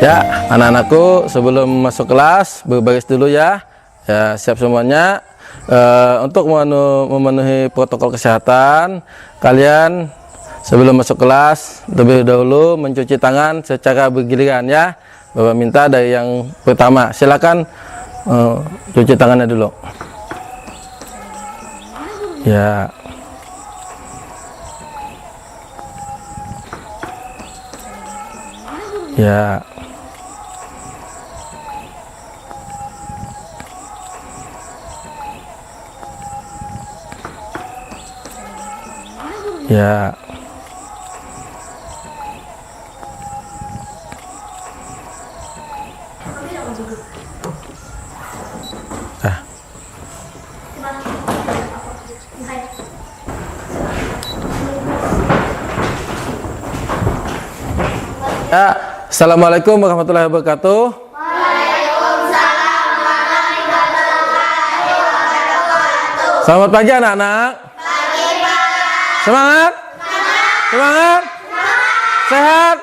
Ya, anak-anakku, sebelum masuk kelas berbaris dulu ya. Ya, siap semuanya. Untuk memenuhi protokol kesehatan, kalian sebelum masuk kelas lebih dahulu mencuci tangan secara bergiliran ya. Bapak minta dari yang pertama, silakan cuci tangannya dulu. Ya. Ya. Ya. Ya, assalamualaikum warahmatullahi wabarakatuh. Waalaikumsalam warahmatullahi wabarakatuh. Selamat pagi anak-anak. Pagi Pak. Semangat? Semangat? Sehat?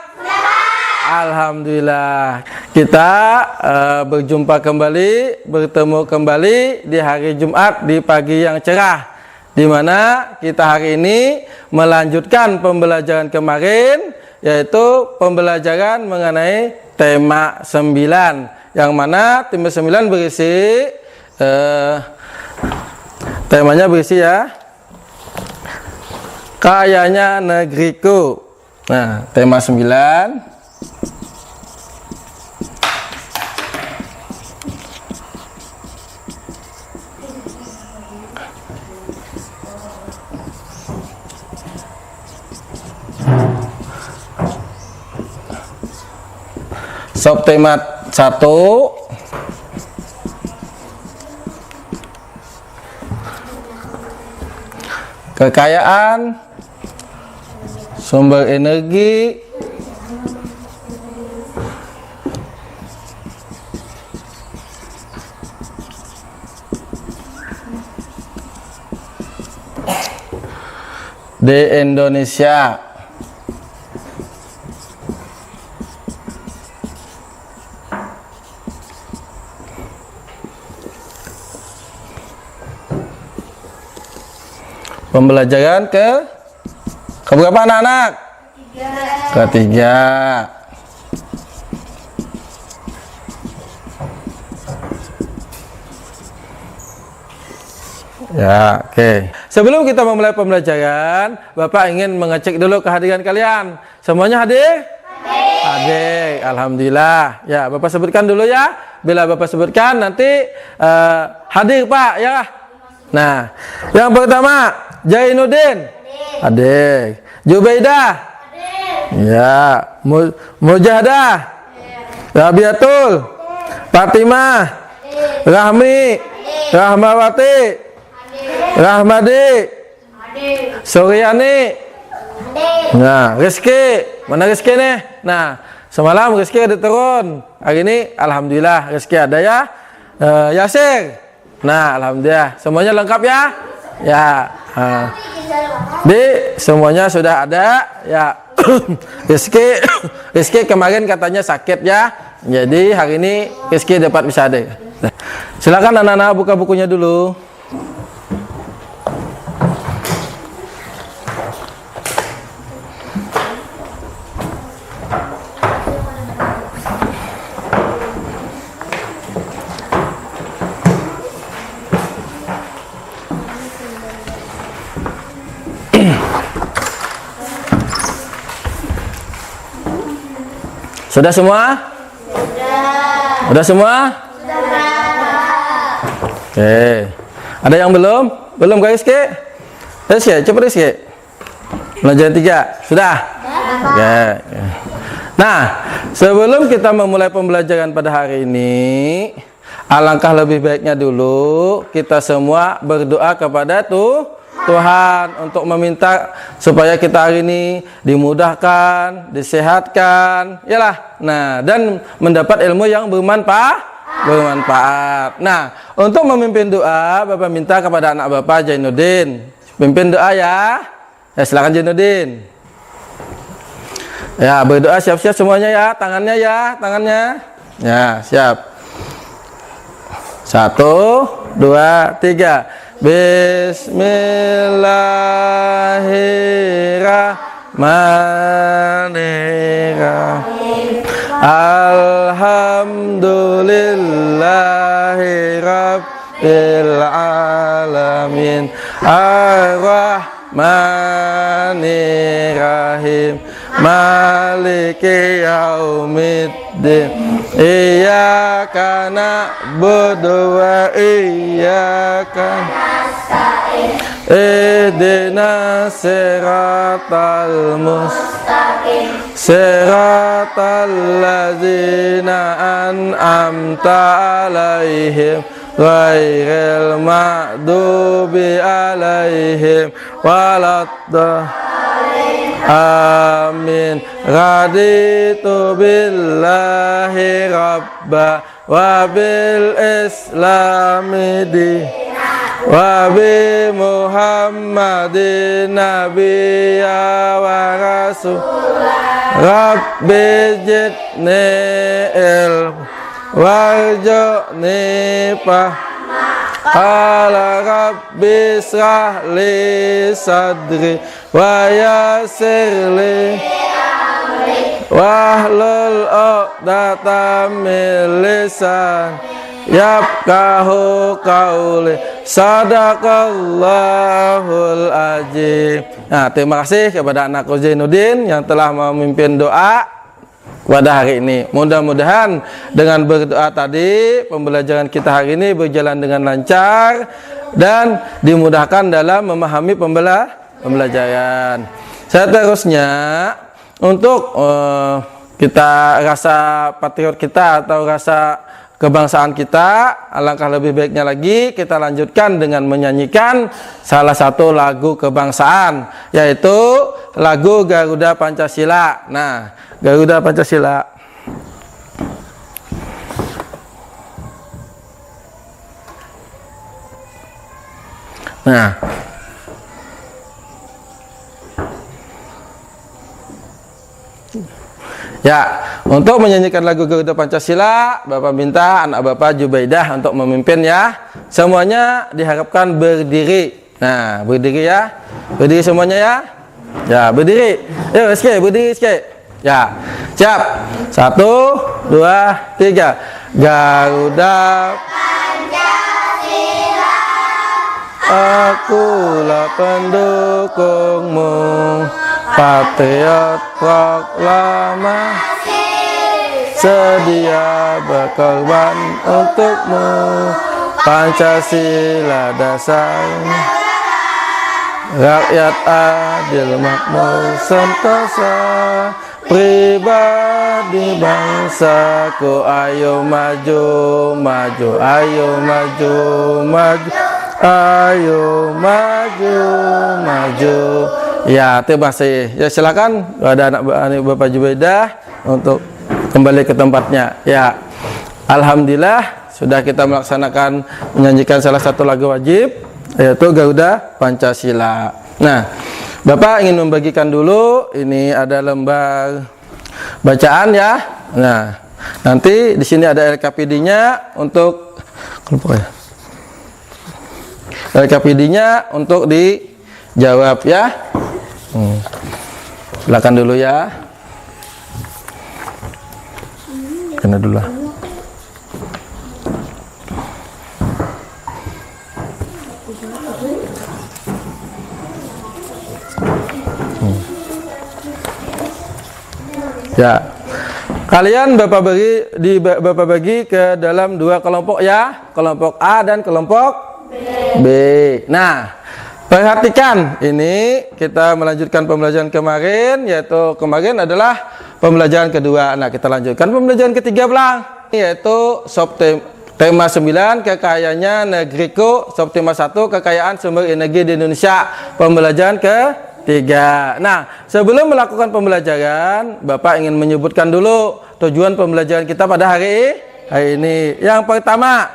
Alhamdulillah. Kita berjumpa kembali, bertemu kembali di hari Jumat di pagi yang cerah, di mana kita hari ini melanjutkan pembelajaran kemarin, yaitu pembelajaran mengenai tema 9, yang mana tema 9 berisi temanya berisi ya, kayanya negeriku. Nah, tema 9 subtema 1 kekayaan sumber energi di Indonesia. Pembelajaran ke berapa anak-anak? Ketiga. Ya, oke. Sebelum kita memulai pembelajaran, Bapak ingin mengecek dulu kehadiran kalian. Semuanya hadir? Hadir. Alhamdulillah. Ya, Bapak sebutkan dulu ya. Bila Bapak sebutkan nanti hadir Pak ya. Nah, yang pertama Jainuddin, hadir. Jubaidah, hadir. Ya. Mujahadah, Rabiatul, Fatimah, hadir. Rahmi, hadir. Rahmawati, hadir. Rahmadi, hadir. Suryani, hadir. Nah, Rizky, mana Rizky nih? Nah, semalam Rizky ada turun. Hari ini alhamdulillah Rizky ada ya. Yasir. Nah, alhamdulillah semuanya lengkap ya. Ya. Semuanya sudah ada ya. Rizky kemarin katanya sakit ya. Jadi hari ini Rizky dapat bisa ada. Silakan anak-anak buka bukunya dulu. Sudah semua? Sudah. Sudah semua? Sudah. Oke. Ada yang belum? Belum guys, Rizky? Rizky, coba Rizky. Pelajaran 3. Sudah? Oke. Nah, sebelum kita memulai pembelajaran pada hari ini, alangkah lebih baiknya dulu kita semua berdoa kepada Tuhan untuk meminta supaya kita hari ini dimudahkan, disehatkan, yalah. Nah, dan mendapat ilmu yang bermanfaat. Nah, untuk memimpin doa, Bapak minta kepada anak Bapak Jainuddin, pimpin doa ya. Ya, silakan Jainuddin. Ya, berdoa siap-siap semuanya ya, tangannya ya, tangannya. Ya, siap. 1, 2, 3. Bismillahirrahmanirrahim. Alhamdulillahirabbil alamin. Ar-Rahmanirrahim. Maliki yaumiddin. Iyyaka na'budu wa iyyaka nasta'in. Ihdinas siratal mustaqim. Siratal ladzina an'amta 'alaihim ghairil maghdubi 'alaihim waladdallin. Amin. Raditu billahi rabba wa bil islami di wa bi muhammadin nabiyya wa rasul. Rabbi zidni ilma warzuqni fahma. Ala rabbi shrah li sadri wa yassir li wahlul 'uqdatam min lisan yafqahu qawli. Sadaqallahul azim. Nah, terima kasih kepada anak Zainuddin yang telah memimpin doa pada hari ini. Mudah-mudahan dengan berdoa tadi pembelajaran kita hari ini berjalan dengan lancar dan dimudahkan dalam memahami pembelajaran. Seterusnya untuk kita rasa patriot kita atau rasa kebangsaan kita, alangkah lebih baiknya lagi kita lanjutkan dengan menyanyikan salah satu lagu kebangsaan, yaitu lagu Garuda Pancasila. Nah, Garuda Pancasila. Nah, ya, untuk menyanyikan lagu Garuda Pancasila, Bapak minta anak Bapak Jubaidah untuk memimpin ya. Semuanya diharapkan berdiri. Nah, berdiri ya. Berdiri semuanya ya. Ya, berdiri. Yuk, sikit, berdiri sikit. Ya, siap. 1, 2, 3. Garuda Pancasila, akulah pendukungmu. Patriot proklamasi, sedia berkorban untukmu. Pancasila dasarnya, rakyat adil makmur sentosa. Pribadi bangsaku, ayo maju, maju, ayo maju, maju, ayo maju, maju. Ya, terima kasih. Ya, silakan ada anak Bapak Jubaidah untuk kembali ke tempatnya. Ya, alhamdulillah sudah kita melaksanakan menyanyikan salah satu lagu wajib, yaitu Garuda Pancasila. Nah, Bapak ingin membagikan dulu, ini ada lembar bacaan ya. Nah, nanti di sini ada LKPD-nya untuk LKPD-nya untuk dijawab ya. Silakan dulu ya. Kena dulu lah. Ya, kalian Bapak bagi ke dalam dua kelompok ya, kelompok A dan kelompok B. Nah, perhatikan ini kita melanjutkan pembelajaran kemarin, yaitu kemarin adalah pembelajaran kedua. Nah, kita lanjutkan pembelajaran ketiga belang, yaitu tema 9 kekayaannya negeriku, subtema 1 kekayaan sumber energi di Indonesia, pembelajaran ke 3. Nah, sebelum melakukan pembelajaran, Bapak ingin menyebutkan dulu tujuan pembelajaran kita pada hari ini. Yang pertama,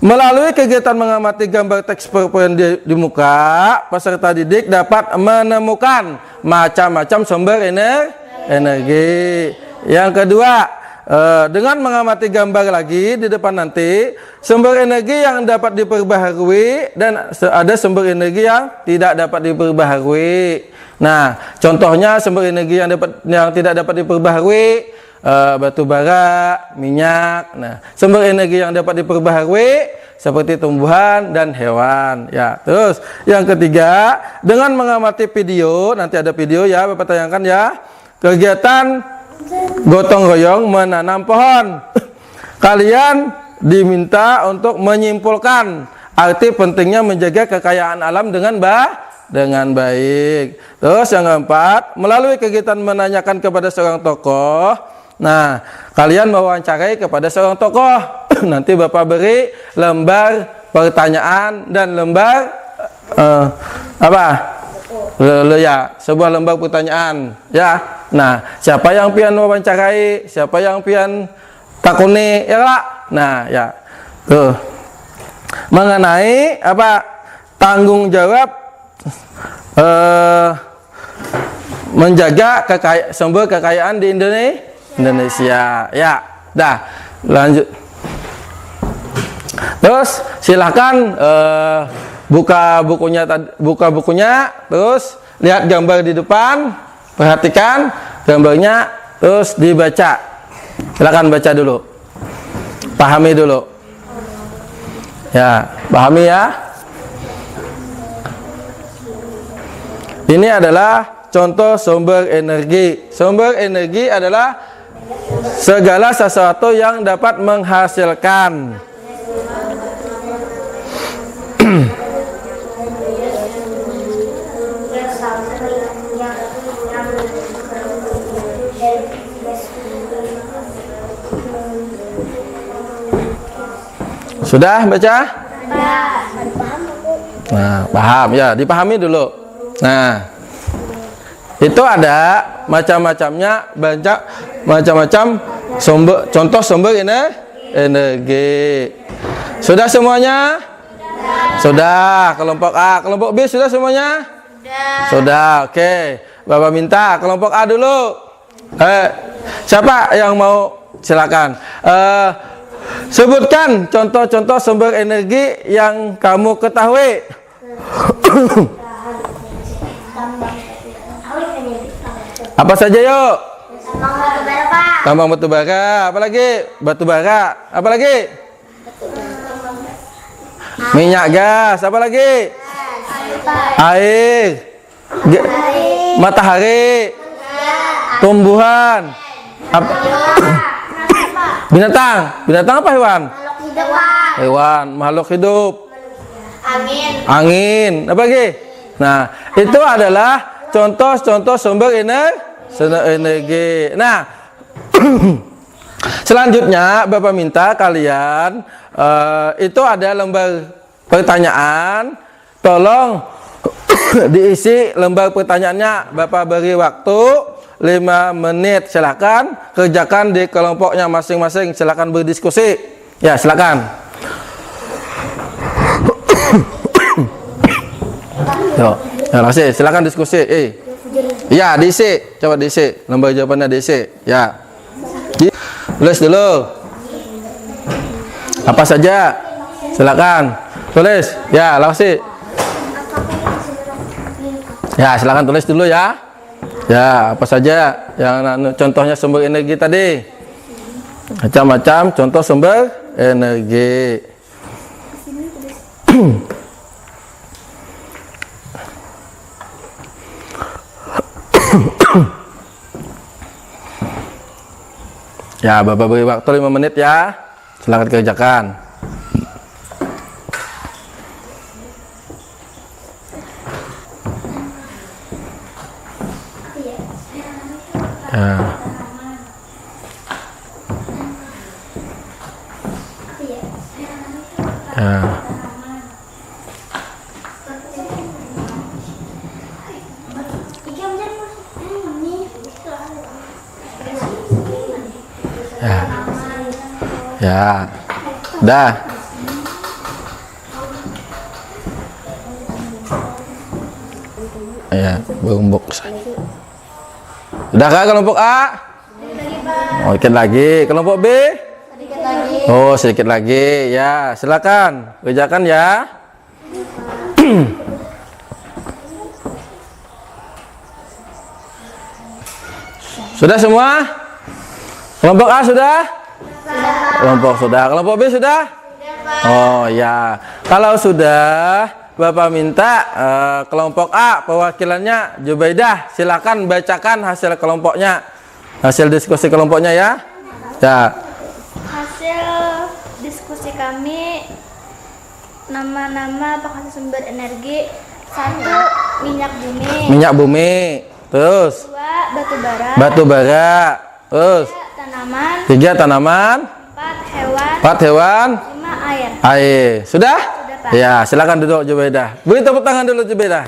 melalui kegiatan mengamati gambar teks PowerPoint di muka, peserta didik dapat menemukan macam-macam sumber energi energi. Yang kedua, dengan mengamati gambar lagi di depan nanti, sumber energi yang dapat diperbaharui dan ada sumber energi yang tidak dapat diperbaharui. Nah, contohnya sumber energi yang tidak dapat diperbaharui, batu bara, minyak. Nah, sumber energi yang dapat diperbaharui seperti tumbuhan dan hewan. Ya, terus yang ketiga, dengan mengamati video, nanti ada video ya, Bapak tayangkan ya. Kegiatan gotong royong menanam pohon. Kalian diminta untuk menyimpulkan arti pentingnya menjaga kekayaan alam dengan baik. Terus yang keempat, melalui kegiatan menanyakan kepada seorang tokoh. Nah, kalian mewawancarai kepada seorang tokoh. Nanti Bapak beri lembar pertanyaan dan lembar ya, sebuah lembar pertanyaan ya. Nah, siapa yang pian mewawancarai, siapa yang pian takuni ya Kak? Nah, ya. Tuh. Mengenai tanggung jawab menjaga sumber kekayaan di Indonesia. Ya. Dah, lanjut. Terus silahkan buka bukunya, terus lihat gambar di depan, perhatikan gambarnya, terus dibaca. Silahkan baca dulu, pahami dulu. Ya, pahami ya. Ini adalah contoh sumber energi. Sumber energi adalah segala sesuatu yang dapat menghasilkan. Sudah baca? Nah, paham ya, dipahami dulu. Nah, itu ada macam-macamnya, banyak macam-macam contoh sumber energi. Sudah semuanya? Sudah. Kelompok A, kelompok B sudah semuanya? Sudah. Oke. Bapak minta kelompok A dulu. Siapa yang mau? Silakan. Sebutkan contoh-contoh sumber energi yang kamu ketahui. Apa saja yuk? Tambang batu bara. Apa lagi? Batu bara. Apa lagi? Minyak gas. Apa lagi? Air. Matahari. Tumbuhan. Binatang apa hewan? Hewan, makhluk hidup. Angin. Apa lagi? Nah, itu adalah contoh-contoh sumber energi. Nah, selanjutnya Bapak minta kalian itu ada lembar pertanyaan. Tolong diisi lembar pertanyaannya. Bapak beri waktu 5 menit, silakan kerjakan di kelompoknya masing-masing, silakan berdiskusi. Ya, silakan. Yo, terima kasih. Silakan diskusi. Ya, diisi, coba diisi. Lembar jawabannya diisi. Ya. Tulis dulu. Apa saja? Silakan. Tulis. Ya, makasih. Ya, silakan tulis dulu ya. Ya, apa saja yang contohnya sumber energi tadi? Macam-macam contoh sumber energi. Ya, Bapak beri waktu 5 menit ya. Silakan kerjakan. Ya, dah. Ya, box. Sudah kah kelompok A? Oh, sedikit lagi. Kelompok B? Sedikit lagi. Oh, sedikit lagi. Ya, silakan. Kerjakan ya. Sudah semua? Kelompok A sudah? Kelompok sudah. Kelompok B sudah? Oh ya. Kalau sudah, Bapak minta kelompok A perwakilannya Jubaidah. Silakan bacakan hasil kelompoknya. Hasil diskusi kelompoknya ya. Ya. Hasil diskusi kami, nama-nama penghasil sumber energi: 1. Minyak bumi. Minyak bumi. Terus 2. Batu bara. batu bara. Terus 3. Tanaman. 3 tanaman. 4. Hewan. 4 hewan. 5. Air. Air. Sudah? Sudah, Pak. Ya, silakan duduk Jubaidah. Beri tepuk tangan dulu Jubaidah.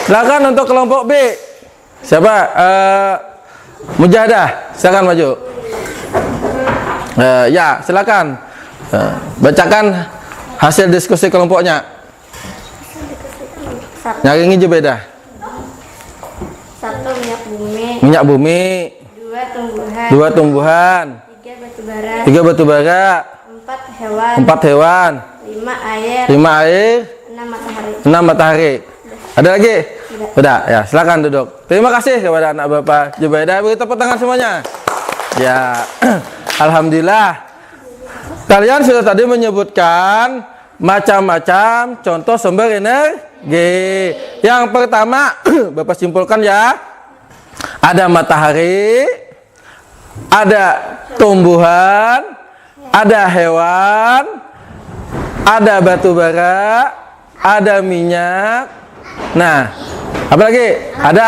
Silakan untuk kelompok B. Siapa? Mujahadah. Silakan maju. Ya, silakan. Bacakan hasil diskusi kelompoknya. Nyaringin Jubaidah. 1. Minyak bumi. Minyak bumi. 2. Tumbuhan. 2 tumbuhan. 3. Batu bara. 3 batu bara. 4. Hewan. 4 hewan. 5. Air. 5 air. 6. Matahari. 6 matahari. Ada lagi? Sudah, ya silakan duduk. Terima kasih kepada anak Bapak Jubaidah. Beri tepuk tangan semuanya. Ya, alhamdulillah. Kalian sudah tadi menyebutkan macam-macam contoh sumber energi. Yang pertama, Bapak simpulkan ya. Ada matahari, ada tumbuhan, ada hewan, ada batu bara, ada minyak. Nah, apa lagi? Ada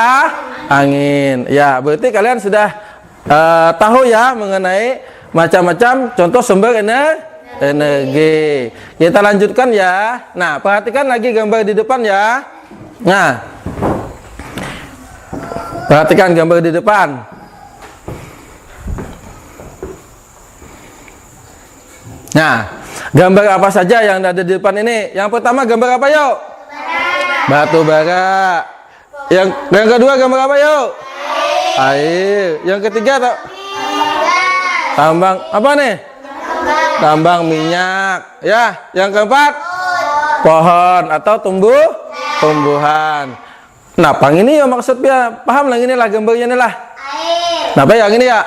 angin. Ya, berarti kalian sudah tahu ya mengenai macam-macam contoh sumber energi. Kita lanjutkan ya. Nah, perhatikan lagi gambar di depan ya. Nah, perhatikan gambar di depan. Nah, gambar apa saja yang ada di depan ini? Yang pertama gambar apa yuk? Batu bara. Yang kedua gambar apa yuk? Air. Yang ketiga tambang apa nih? Tambang minyak. Ya, yang keempat pohon atau tumbuhan. Nah, pang ini ya maksudnya paham lah, inilah gambarnya inilah. Nah, apa yang ini ya?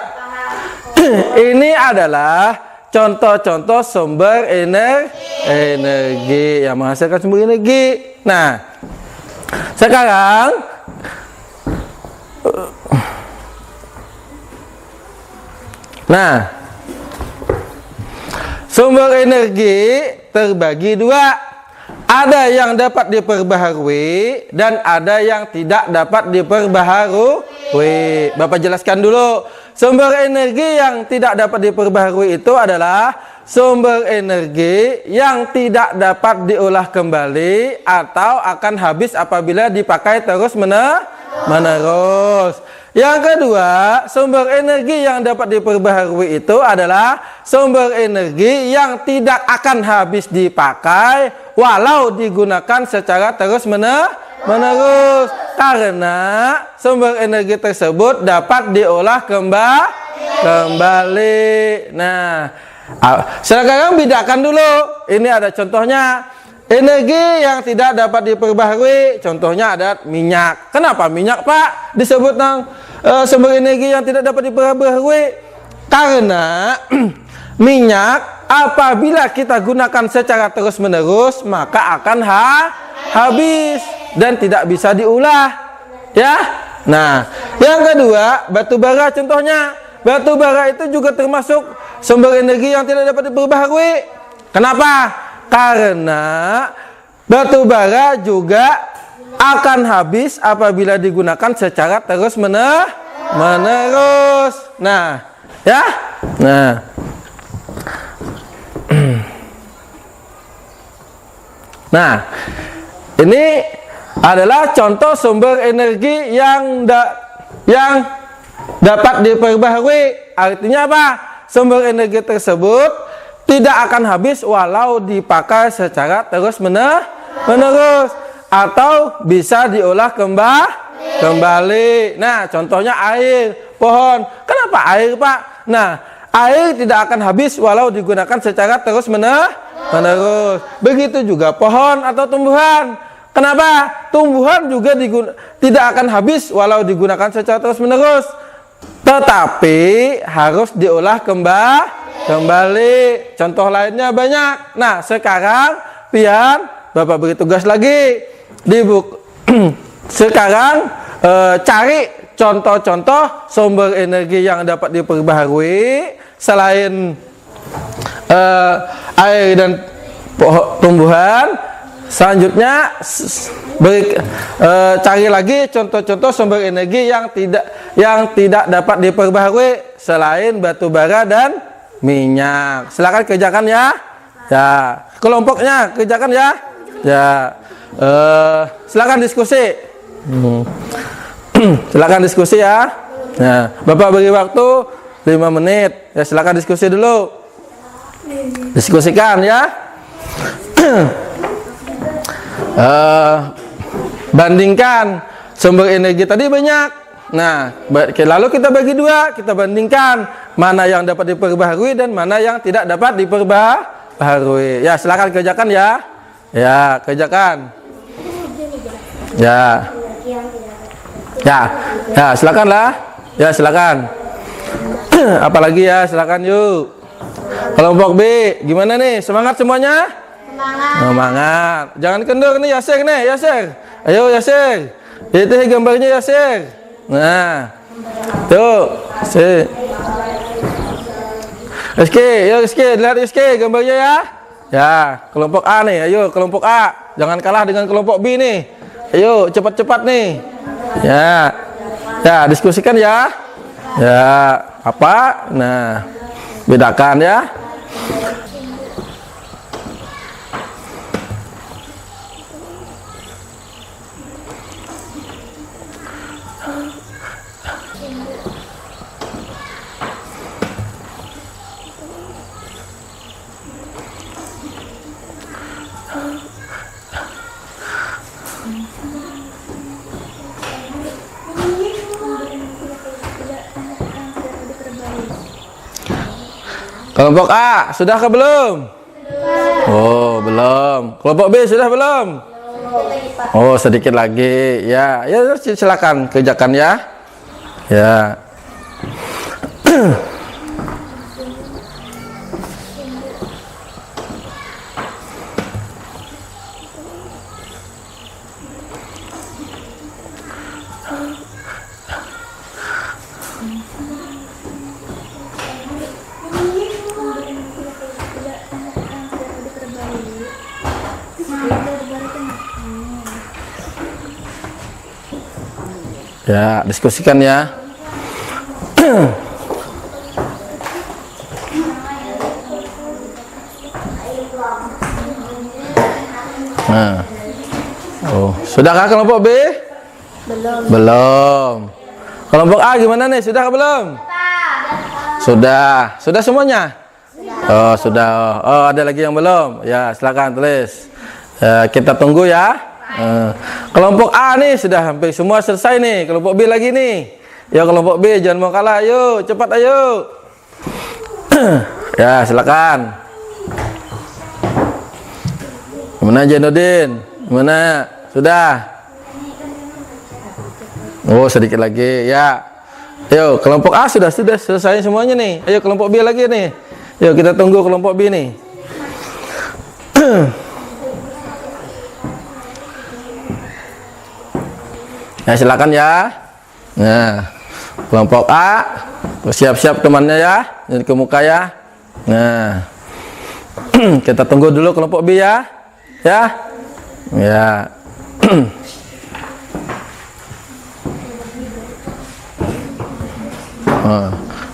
Ini adalah contoh-contoh sumber energi yang menghasilkan sumber energi. Nah, sekarang sumber energi terbagi dua. Ada yang dapat diperbaharui dan ada yang tidak dapat diperbaharui. Bapak jelaskan dulu. Sumber energi yang tidak dapat diperbaharui itu adalah sumber energi yang tidak dapat diolah kembali atau akan habis apabila dipakai terus-menerus. Yang kedua, sumber energi yang dapat diperbaharui itu adalah sumber energi yang tidak akan habis dipakai walau digunakan secara terus-menerus, karena sumber energi tersebut dapat diolah kembali. Nah, sekarang bedakan dulu. Ini ada contohnya. Energi yang tidak dapat diperbaharui, contohnya ada minyak. Kenapa minyak, Pak, disebut sumber energi yang tidak dapat diperbaharui? Karena minyak apabila kita gunakan secara terus-menerus maka akan habis dan tidak bisa diolah. Ya. Nah, yang kedua, batu bara contohnya. Batu bara itu juga termasuk sumber energi yang tidak dapat diperbaharui. Kenapa? Karena batu bara juga akan habis apabila digunakan secara terus-menerus. Nah, ya. Nah. Nah, ini adalah contoh sumber energi yang dapat diperbaharui. Artinya apa? Sumber energi tersebut tidak akan habis walau dipakai secara terus-menerus atau bisa diolah kembali. Nah, contohnya air, pohon. Kenapa air, Pak? Nah, air tidak akan habis walau digunakan secara terus-menerus. Begitu juga pohon atau tumbuhan. Kenapa? Tumbuhan juga tidak akan habis walau digunakan secara terus-menerus. Tetapi harus diolah kembali. Contoh lainnya banyak. Nah, sekarang pian Bapak beri tugas lagi di buku. Sekarang cari contoh-contoh sumber energi yang dapat diperbaharui selain air dan tumbuhan. Selanjutnya cari lagi contoh-contoh sumber energi yang tidak dapat diperbaharui selain batu bara dan minyak. Silakan kerjakan ya. Ya, kelompoknya kerjakan ya. Ya, silakan diskusi. Silakan diskusi ya. Nah, Bapak beri waktu 5 menit. Ya, silakan diskusi dulu. Diskusikan ya. Bandingkan sumber energi tadi banyak. Nah, lalu kita bagi dua, kita bandingkan mana yang dapat diperbaharui dan mana yang tidak dapat diperbaharui. Ya, silakan kerjakan ya. Ya, kerjakan. Ya. Ya, silakanlah. Ya, silakan. Apalagi ya, silakan yuk. Kelompok B, gimana nih? Semangat semuanya? Semangat. Jangan kendur nih Yasir nih, Yasir. Ayo Yasir. Itu gambarnya Yasir. Nah. Tuh, si. Rizky, ya Rizky, lihat Rizky gambarnya ya. Ya, kelompok A nih. Ayo kelompok A. Jangan kalah dengan kelompok B nih. Ayo cepat-cepat nih. Ya. Ya, diskusikan ya. Ya, apa? Nah, bedakan ya. Kelompok A, sudah ke belum? Oh, belum. Kelompok B sudah belum? Oh, sedikit lagi. Ya, ya silakan kerjakan ya. Ya. Ya, diskusikan ya. Nah. Oh, sudahkah kelompok B? Belum. Kelompok A gimana nih? Sudah belum? Sudah. Sudah semuanya? Oh, sudah. Oh, ada lagi yang belum? Ya, silakan tulis. Kita tunggu ya. Kelompok A nih sudah hampir semua selesai nih. Kelompok B lagi nih. Ya kelompok B jangan mau kalah. Ayo cepat ayo. Ya silakan. Gimana Jainuddin? Gimana? Sudah? Oh sedikit lagi ya. Ayo kelompok A sudah selesai semuanya nih. Ayo kelompok B lagi nih. Yuk kita tunggu kelompok B nih. Ya silakan ya. Nah, kelompok A siap-siap temannya ya, jadi ke muka ya. Nah, kita tunggu dulu kelompok B ya. Ya. Ya.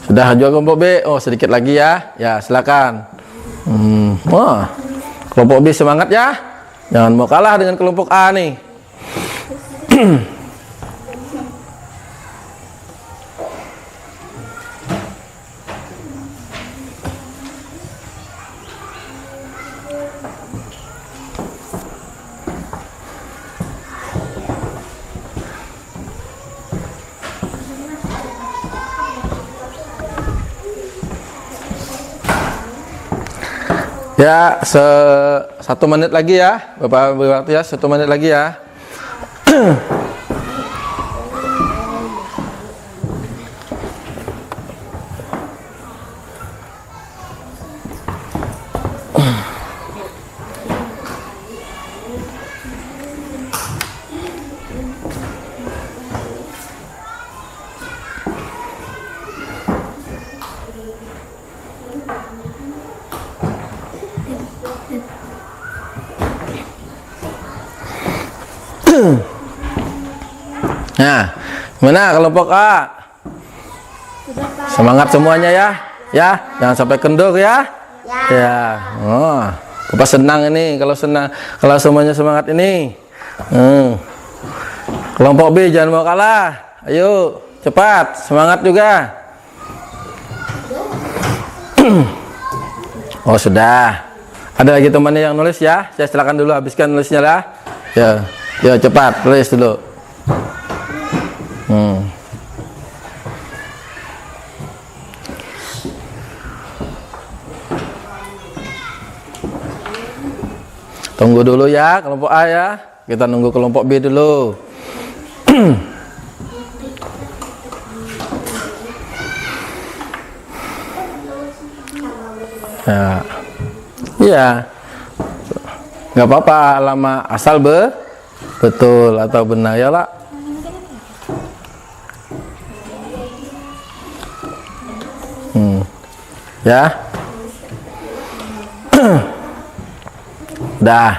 Sudah juga kelompok B. Oh, sedikit lagi ya. Ya, silakan. Wah. Kelompok B semangat ya. Jangan mau kalah dengan kelompok A nih. Ya, 1 menit lagi ya. Bapak beri waktu ya, 1 menit lagi ya. Nah, gimana kelompok A? Semangat semuanya ya. Ya, jangan sampai kendur ya. Ya. Oh, Bapak senang ini kalau semuanya semangat ini. Kelompok B jangan mau kalah. Ayo, cepat, semangat juga. Oh, sudah. Ada lagi temannya yang nulis ya? Saya silakan dulu habiskan nulisnya lah. Ya, ya cepat tulis dulu. Tunggu dulu ya kelompok A ya. Kita nunggu kelompok B dulu. Ya. Iya. Nggak apa-apa lama asal betul atau benar ya lah. Ya. Dah.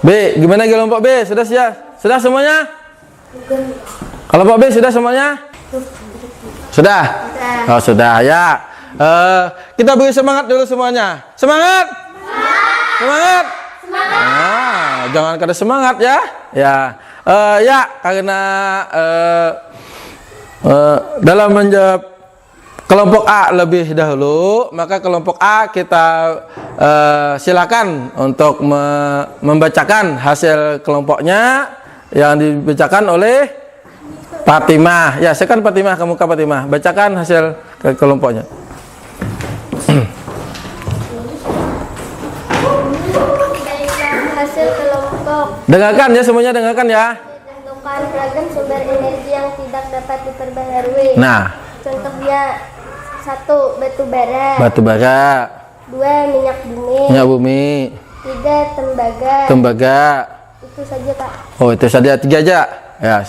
B, gimana kelompok B? Sudah siap? Sudah semuanya? Kelompok B sudah semuanya? Sudah? Oh, sudah ya. Kita beri semangat dulu semuanya. Semangat! Semangat! Jangan kada semangat ya. Ya. Ya, karena dalam menjawab kelompok A lebih dahulu, maka kelompok A kita silakan untuk membacakan hasil kelompoknya yang dibacakan oleh Fatimah. Ya, silakan Fatimah, kamu ke Fatimah, bacakan hasil kelompoknya. Hasil kelompok. Dengarkan ya semuanya, dengarkan ya. Ditentukan beragam sumber energi yang tidak dapat diperbaharui. Nah, Contohnya 1. Batu bara. batu bara, 2. Minyak bumi. minyak bumi, 3. Tembaga. tembaga. Itu saja Pak. Oh, itu saja 3 aja. Ya.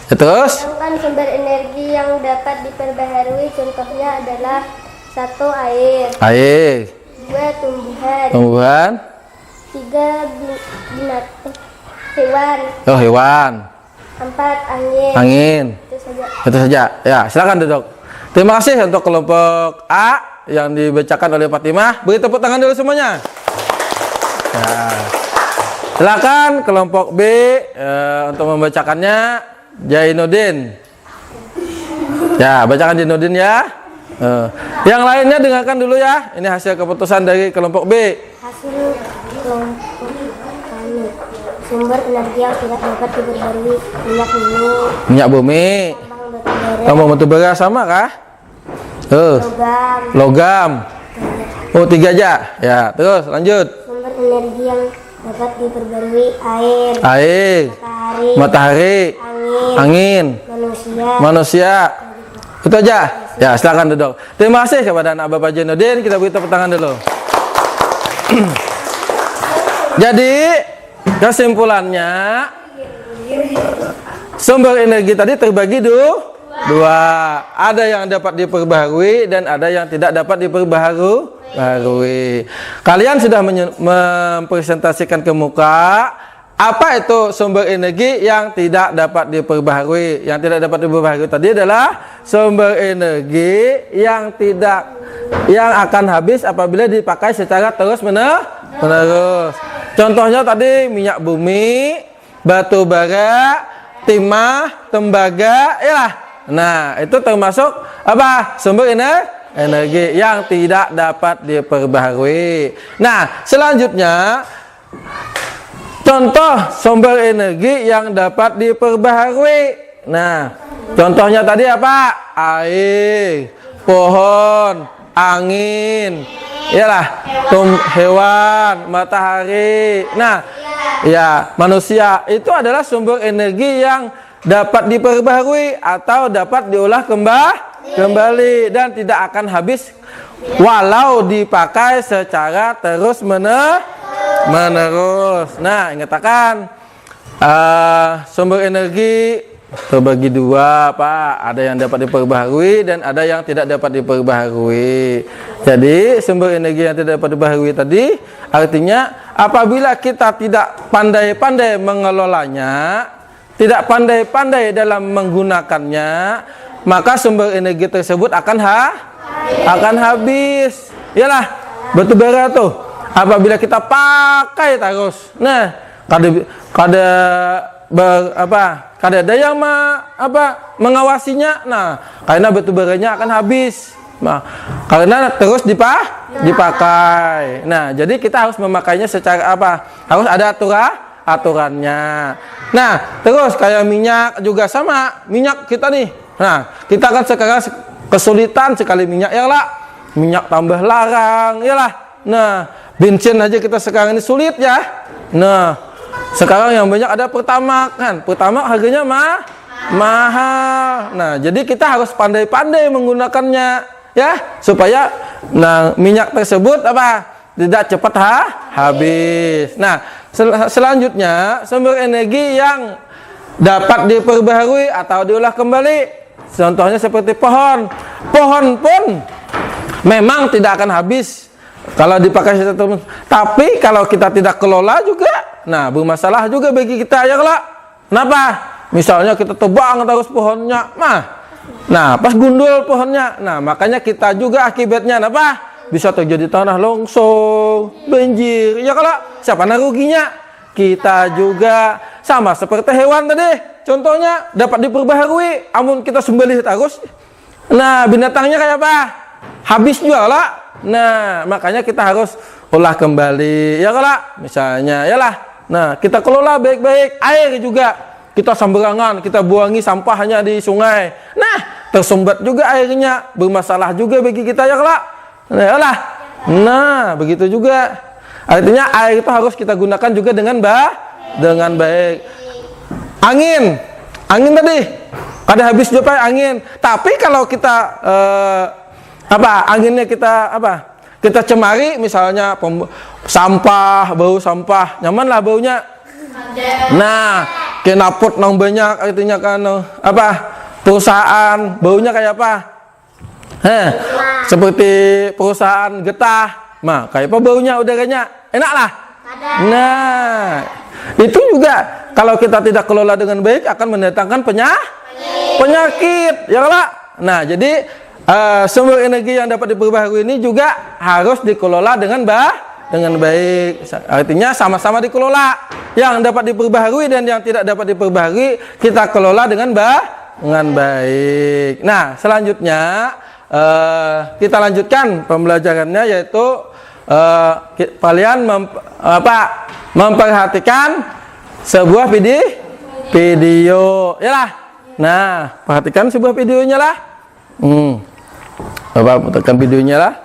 Terus Sedangkan sumber energi yang dapat diperbaharui contohnya adalah 1. Air. air, 2. Tumbuhan. tumbuhan, 3. Binatang. Hewan. oh hewan, 4. Angin. angin. Itu saja. Itu saja. Ya, silakan duduk. Terima kasih untuk kelompok A yang dibacakan oleh Fatimah. Beri tepuk tangan dulu semuanya. Ya. Silakan kelompok B untuk membacakannya Jainuddin. Ya, bacakan Jainuddin ya. Yang lainnya dengarkan dulu ya. Ini hasil keputusan dari kelompok B. Hasil kelompok kami. Sumber energi yang tidak dapat diperbarui minyak bumi, Minyak bumi, tambang batu bara, tambang batu bara sama kah? logam. Logam. Oh, 3 aja. Ya, terus lanjut. Sumber energi yang dapat diperbarui air, Air, matahari, angin, angin, manusia. Itu aja. Ya, silakan duduk. Terima kasih kepada anak Bapak Jainuddin. Kita beri tepuk tangan dulu. Jadi, kesimpulannya sumber energi tadi terbagi dua. Ada yang dapat diperbaharui dan ada yang tidak dapat diperbaharui. Kalian sudah mempresentasikan ke muka apa itu sumber energi yang tidak dapat diperbaharui. Yang tidak dapat diperbaharui tadi adalah sumber energi yang akan habis apabila dipakai secara terus-menerus. Contohnya tadi minyak bumi, batu bara, timah, tembaga, ya. Nah, itu termasuk apa? Sumber energi yang tidak dapat diperbaharui. Nah, selanjutnya contoh sumber energi yang dapat diperbaharui. Nah, contohnya tadi apa? Air, pohon, Angin. Iyalah, hewan, matahari. Nah, ya, manusia itu adalah sumber energi yang dapat diperbaharui atau dapat diolah kembali dan tidak akan habis walau dipakai secara terus menerus. Nah, ingatakan sumber energi terbagi dua, Pak. Ada yang dapat diperbaharui dan ada yang tidak dapat diperbaharui. Jadi sumber energi yang tidak dapat diperbaharui tadi artinya apabila kita tidak pandai-pandai mengelolanya, tidak pandai-pandai dalam menggunakannya, maka sumber energi tersebut akan habis. Iyalah, batu bara tuh apabila kita pakai terus, nah kada ada yang mengawasinya. Nah, karena batu baranya akan habis. Nah, karena terus dipakai. Nah, jadi kita harus memakainya secara harus ada aturannya. Nah, terus kayak minyak juga sama. Minyak kita nih. Nah, kita kan sekarang kesulitan sekali minyak, ya lah. Minyak tambah larang, ya lah. Nah, bensin aja kita sekarang ini sulit ya. Nah, sekarang yang banyak ada Pertamax kan. Pertamax harganya mahal. Nah, jadi kita harus pandai-pandai menggunakannya ya, supaya minyak tersebut tidak cepat habis. Nah, selanjutnya sumber energi yang dapat diperbaharui atau diolah kembali. Contohnya seperti pohon. Pohon pun memang tidak akan habis kalau dipakai terus. Tapi kalau kita tidak kelola juga, nah bermasalah juga bagi kita ya kalau. Kenapa? Misalnya kita tebang terus pohonnya, nah pas gundul pohonnya, nah makanya kita juga akibatnya apa? Bisa terjadi tanah longsor, banjir. Ya kalau siapa ruginya? Kita juga. Sama seperti hewan tadi. Contohnya dapat diperbaharui, amun kita sembelih terus. Nah binatangnya kayak apa? Habis juga lah. Nah makanya kita harus olah kembali. Ya kalau misalnya, yalah. Nah kita kelola baik-baik. Air juga kita sembarangan, kita buangi sampahnya di sungai. Nah tersumbat juga airnya, bermasalah juga bagi kita ya kalau. Nah, yalah. Nah begitu juga. Artinya air itu harus kita gunakan juga dengan baik. Angin tadi kada habis juga angin. Tapi kalau kita anginnya kita cemari, misalnya sampah, bau sampah, nyaman lah baunya. Nah, kenapot nang banyak, artinya kan perusahaan baunya kayak apa? Seperti perusahaan getah. Nah, kayak apa baunya, udaranya? Enak lah. Nah, itu juga kalau kita tidak kelola dengan baik akan mendatangkan penyakit. Ya lah. Nah, jadi sumber energi yang dapat diperbaharui ini juga harus dikelola dengan baik. Artinya sama-sama dikelola. Yang dapat diperbaharui dan yang tidak dapat diperbaharui kita kelola dengan baik. Nah, selanjutnya kita lanjutkan pembelajarannya, yaitu kalian memperhatikan sebuah video. Yalah. Nah, perhatikan sebuah videonya lah. Bapak putarkan videonya lah.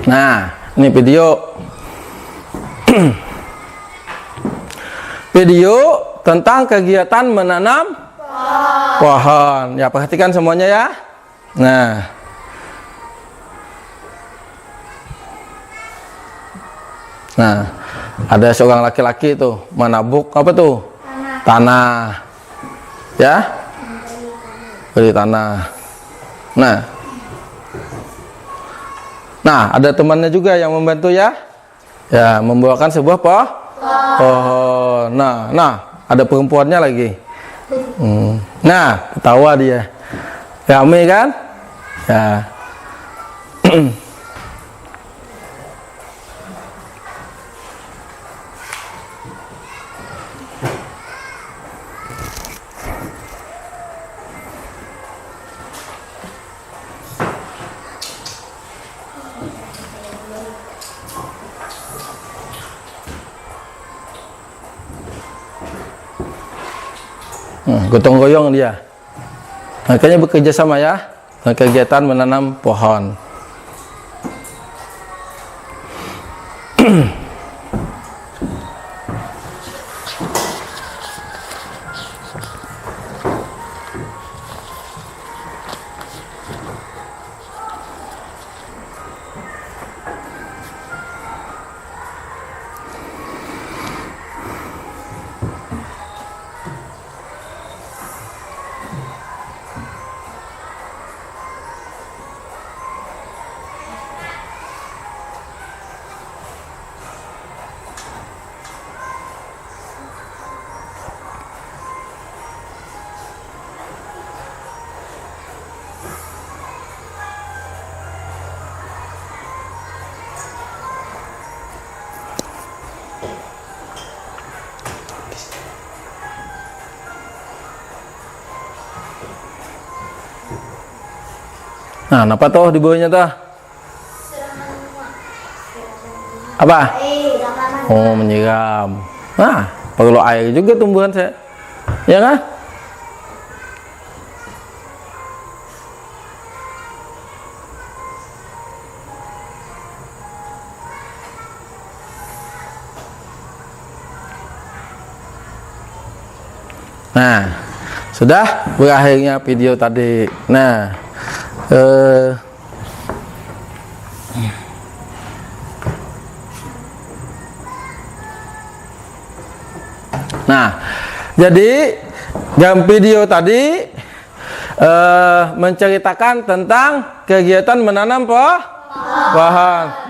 Nah, ini video. Video tentang kegiatan menanam pohon. Ya, perhatikan semuanya ya. Nah, ada seorang laki-laki itu menabuk tanah. Ya, beli tanah. Nah, ada temannya juga yang membantu ya. Ya, membawakan sebuah pohon. Nah, ada perempuannya lagi. Nah, ketawa dia. Ramai kan? Ya. Gotong royong dia. Makanya bekerja sama ya, kegiatan menanam pohon. Nah, apa tuh di bawahnya tuh? Apa? Oh, menyiram. Nah, perlu air juga tumbuhan saya. Ya kan? Nah, sudah berakhirnya video tadi. Nah, jadi dalam video tadi menceritakan tentang kegiatan menanam pohon.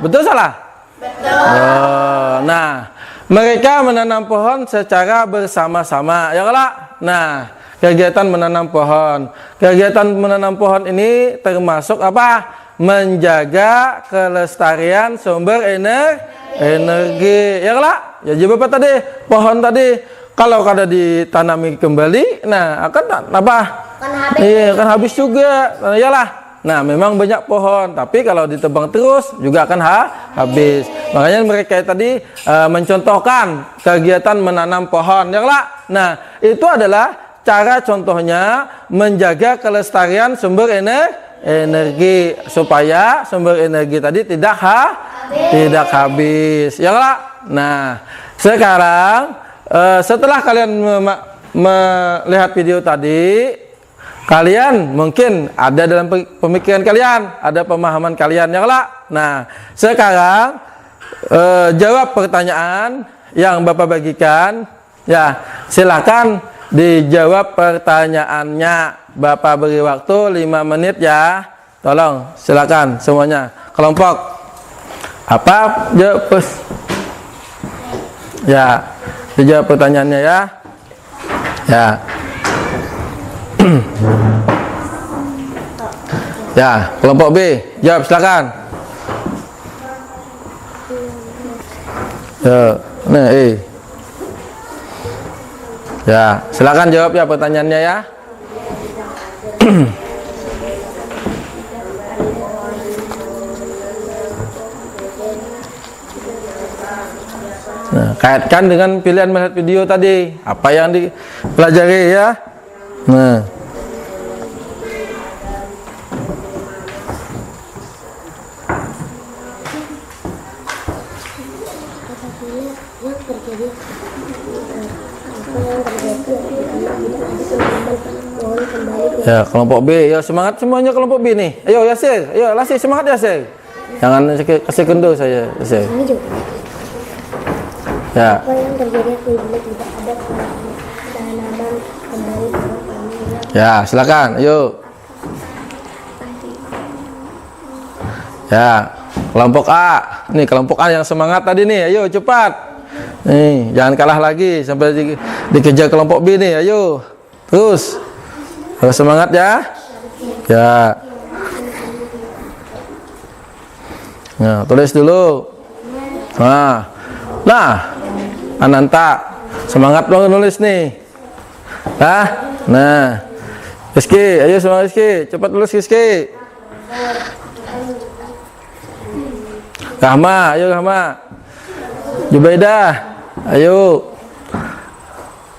Betul salah? Betul. Nah, mereka menanam pohon secara bersama-sama, ya kalau? Nah, kegiatan menanam pohon. Kegiatan menanam pohon ini termasuk apa? Menjaga kelestarian sumber energi. Ya kalau? Ya jadi Bapak tadi, pohon tadi kalau kada ditanami kembali, nah akan apa? Iya, akan habis juga. Nah, iyalah. Nah, memang banyak pohon, tapi kalau ditebang terus juga akan habis. Makanya mereka tadi mencontohkan kegiatan menanam pohon, ya kalau? Nah, itu adalah cara contohnya menjaga kelestarian sumber energi supaya sumber energi tadi tidak habis. Ya enggak? Nah, sekarang setelah kalian melihat video tadi, kalian mungkin ada dalam pemikiran kalian, ada pemahaman kalian, ya enggak? Nah, sekarang jawab pertanyaan yang Bapak bagikan. Ya, silakan dijawab pertanyaannya. Bapak beri waktu 5 menit ya. Tolong silakan semuanya. Kelompok apa? Jawab. Ya, dijawab pertanyaannya ya. Ya. Ya, kelompok B, jawab silakan. Ya, nah, ya, silakan jawab ya pertanyaannya ya. Nah, kaitkan dengan pilihan melihat video tadi, apa yang dipelajari ya. Nah, ya, kelompok B, ya semangat semuanya kelompok B nih. Ayo Yasir, ayo Lasih, semangat Yasir. Jangan kasih kendor saya, Yasir. Ya. Apa yang terjadi apabila tidak ada tanaman kembali ke Ya, silakan. Ayo. Ya, kelompok A. Nih kelompok A yang semangat tadi nih. Ayo cepat. Nih, jangan kalah lagi sampai dikejar kelompok B nih. Ayo. Terus. Harus semangat ya. Ya. Nah, tulis dulu. Nah, Ananta, semangat dong nulis nih. Nah, Rizky, ayo semangat Rizky, cepat tulis Rizky. Rahma, ayo Rahma. Jubaidah, ayo.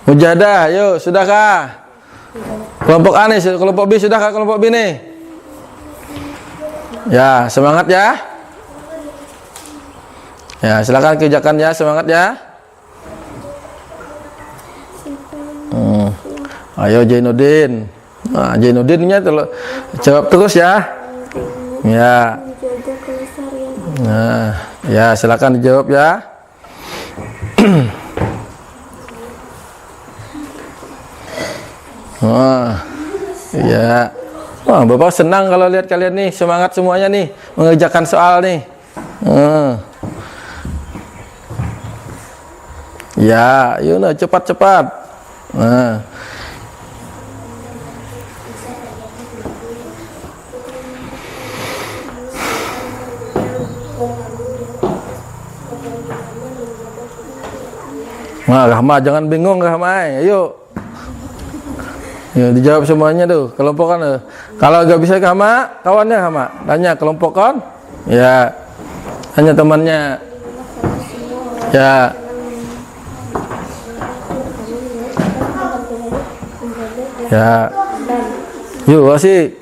Mujadah, ayo, sudahkah? Kelompok A nih, kelompok B sudah kah kelompok B nih? Ya, semangat ya. Ya, silakan kerjakan ya, semangat ya. Ayo Jainuddin. Nah, Jainudinnya jawab terus ya. Ya. Menjaga kelestarian. Nah, ya silakan dijawab ya. Wah, iya. Wah, Bapak senang kalau lihat kalian nih semangat semuanya nih mengerjakan soal nih. Ya, yuk nah, cepat-cepat. Nah. Nah, Rahma jangan bingung Rahma. Ayo. Ya, dijawab semuanya tuh, kelompokan tuh. Kalau nggak bisa Rahma, kawannya Rahma. Tanya kelompokkan. Ya. Tanya temannya. Ya. Ya. Yuk, asik.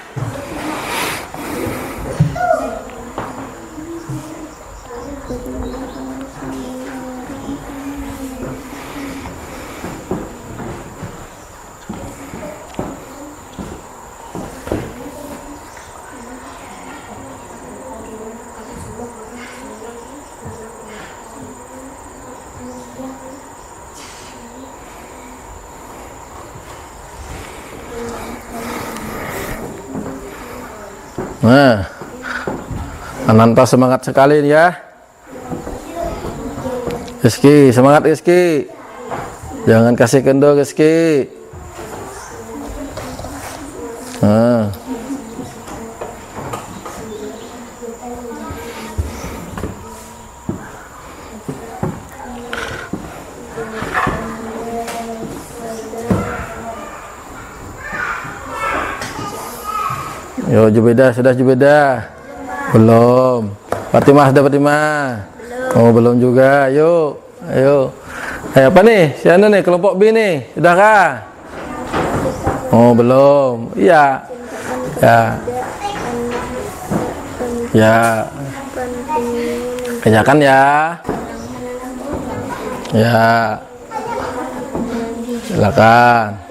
Nah, Ananta semangat sekali ya. Rizky, semangat Rizky. Jangan kasih kendor Rizky. Nah. Yo, Jubeda, sudah Jubeda? Belum. Fatimah sudah Fatimah? Oh, belum juga. Yuk, ayo. Apa nih? Siapa nih? Kelompok B nih. Sudahkah? Oh, belum. Iya. Ya. Ya. Kerjakan ya. Ya. Silakan.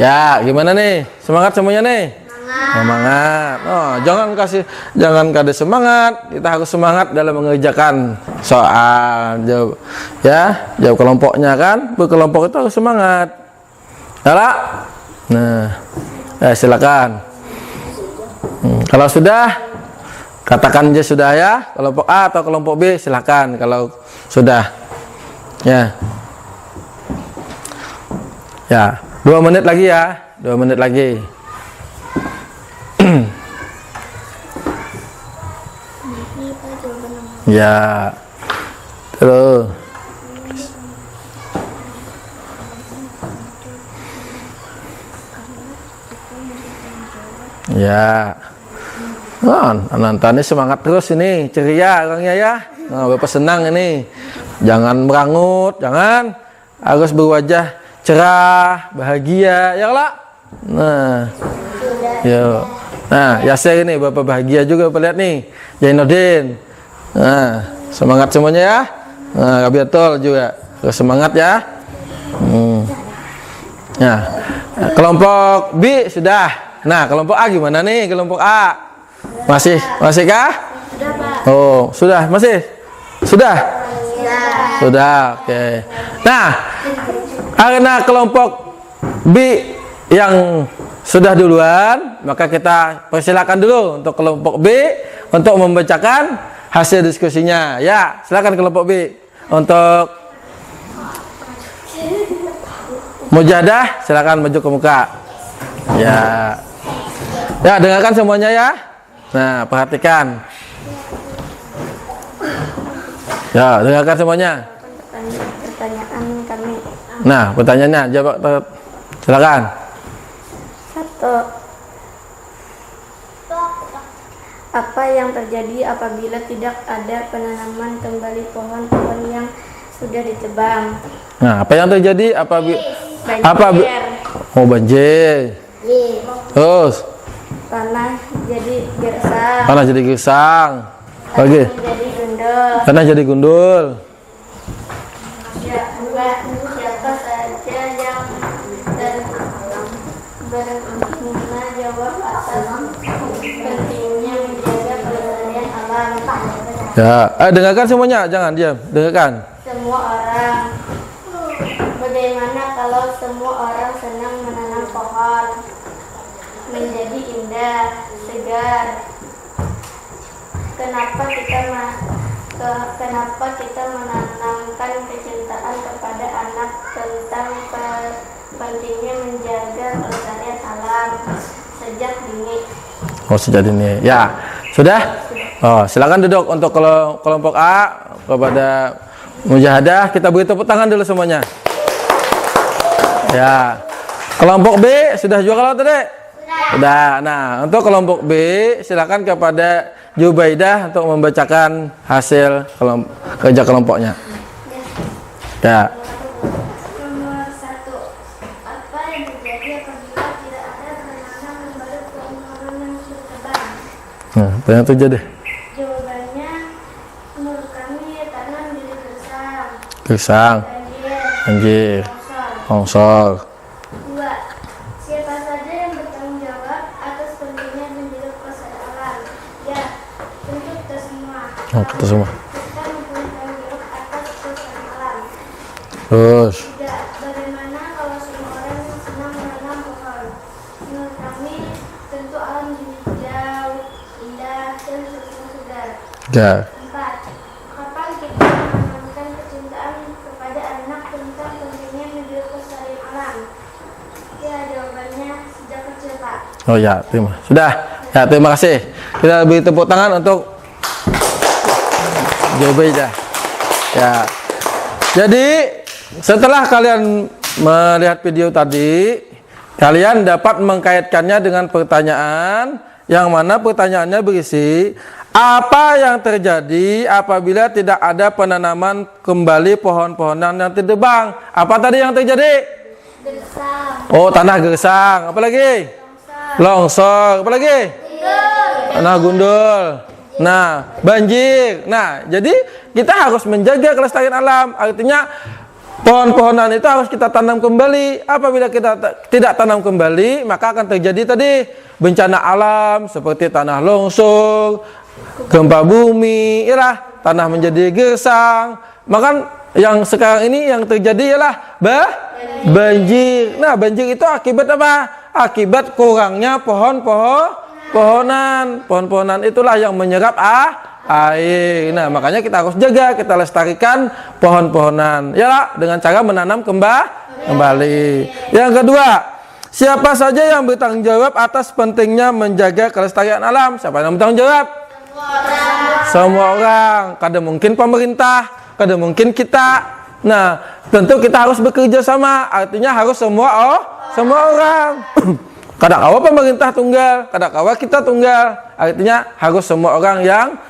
Ya, gimana nih? Semangat semuanya nih? Semangat. Oh, jangan kada semangat. Kita harus semangat dalam mengerjakan soal. Jawab, ya, jawab kelompoknya kan? Berkelompok itu harus semangat. Ya, nah, ya, silakan. Kalau sudah, katakan aja sudah ya. Kelompok A atau kelompok B, silakan. Kalau sudah, ya, ya. 2 menit lagi ya, 2 menit lagi. Ya, terus. Ya, Ananta ini semangat terus ini, ceria orangnya ya. Nah, Bapak senang ini. Jangan merangut, jangan. Harus berwajah cerah, bahagia, ya lah. Nah, yuk. Nah, Yasir ini Bapak bahagia juga, Bapak lihat nih. Jainuddin. Nah, semangat semuanya ya. Nah, Rabiatul juga. Terus semangat ya. Nah, kelompok B sudah. Nah, kelompok A gimana nih? Kelompok A masih kah? Sudah, Pak. Oh, sudah, masih? Sudah? Sudah, oke. Nah, karena kelompok B yang sudah duluan, maka kita persilakan dulu untuk kelompok B untuk membacakan hasil diskusinya. Ya, silakan kelompok B untuk mujahadah, silakan maju ke muka. Ya. Ya, dengarkan semuanya ya. Nah, perhatikan. Ya, dengarkan semuanya. Pertanyaan kami. Nah, pertanyaannya jawab, silakan. 1. Apa yang terjadi apabila tidak ada penanaman kembali pohon-pohon yang sudah ditebang? Nah, apa yang terjadi apabila Banjir. banjir. Terus Tanah jadi gersang. tanah jadi gersang. Lagi. Jadi gundul. Tanah jadi gundul. Siapa saja yang berguna jawab atas pentingnya menjaga kelestarian alam? Ya, dengarkan semuanya, jangan diam, dengarkan. Semua orang. Bagaimana kalau semua orang senang menanam pohon? Menjadi indah, segar. Kenapa kita menanamkan kecintaan kepada anak tentang pentingnya menjaga kelestarian alam sejak dini? Oh, sejak dini. Ya, sudah? Oh, silakan duduk untuk kelompok A kepada mujahadah. Kita beri tepuk tangan dulu semuanya. Ya. Kelompok B sudah juga kalau tadi? Sudah. Nah, untuk kelompok B silakan kepada Jubaidah untuk membacakan hasil kerja kelompoknya. Ya. Nomor 1. Apa yang terjadi apabila tidak ada penanaman kembali pohon-pohon yang sudah tebang? Nah, apa yang terjadi? Jawabannya, menurut kami tanah menjadi gersang, Gersang, banjir, longsor. 2. Siapa saja yang bertanggung jawab atas pentingnya menjaga kelestarian alam? Ya, tentu kita semua. Oh, kita semua. Kita mempunyai tanggung jawab atas kelestarian alam. Terus, 3. Bagaimana kalau semua orang yang senang menanam pohon? Menurut kami, tentu alam menjadi hijau, indah, dan segar. ya. 4. Kapan kita menanamkan kecintaan kepada anak tentang pentingnya menjaga kelestarian alam? Ya, jawabannya sejak kecil, Pak. Oh ya, sudah. Ya, terima kasih. Kita beri tepuk tangan untuk Jubaidah. Ya. Jadi, setelah kalian melihat video tadi, kalian dapat mengkaitkannya dengan pertanyaan yang mana pertanyaannya berisi, apa yang terjadi apabila tidak ada penanaman kembali pohon-pohonan yang ditebang? Apa tadi yang terjadi? Gersang, Oh, tanah gersang. Apa lagi? Longsor. Apa lagi? Tanah gundul. Nah, banjir. Nah, jadi kita harus menjaga kelestarian alam. Artinya pohon-pohonan itu harus kita tanam kembali. Apabila kita tidak tanam kembali, maka akan terjadi tadi bencana alam seperti tanah longsor, gempa bumi, ialah tanah menjadi gersang. Maka yang sekarang ini yang terjadi ialah banjir. Nah, banjir itu akibat apa? Akibat kurangnya pohonan. Pohon-pohonan itulah yang menyerap air. Nah, makanya kita harus jaga, kita lestarikan pohon-pohonan. Ya, dengan cara menanam kembali. Yang kedua, siapa saja yang bertanggung jawab atas pentingnya menjaga kelestarian alam? Siapa yang bertanggung jawab? Semua orang. Kadang mungkin pemerintah, kadang mungkin kita. Nah, tentu kita harus bekerja sama. Artinya harus semua orang. Kadang-kadang pemerintah tunggal, kadang-kadang kita tunggal. Artinya harus semua orang yang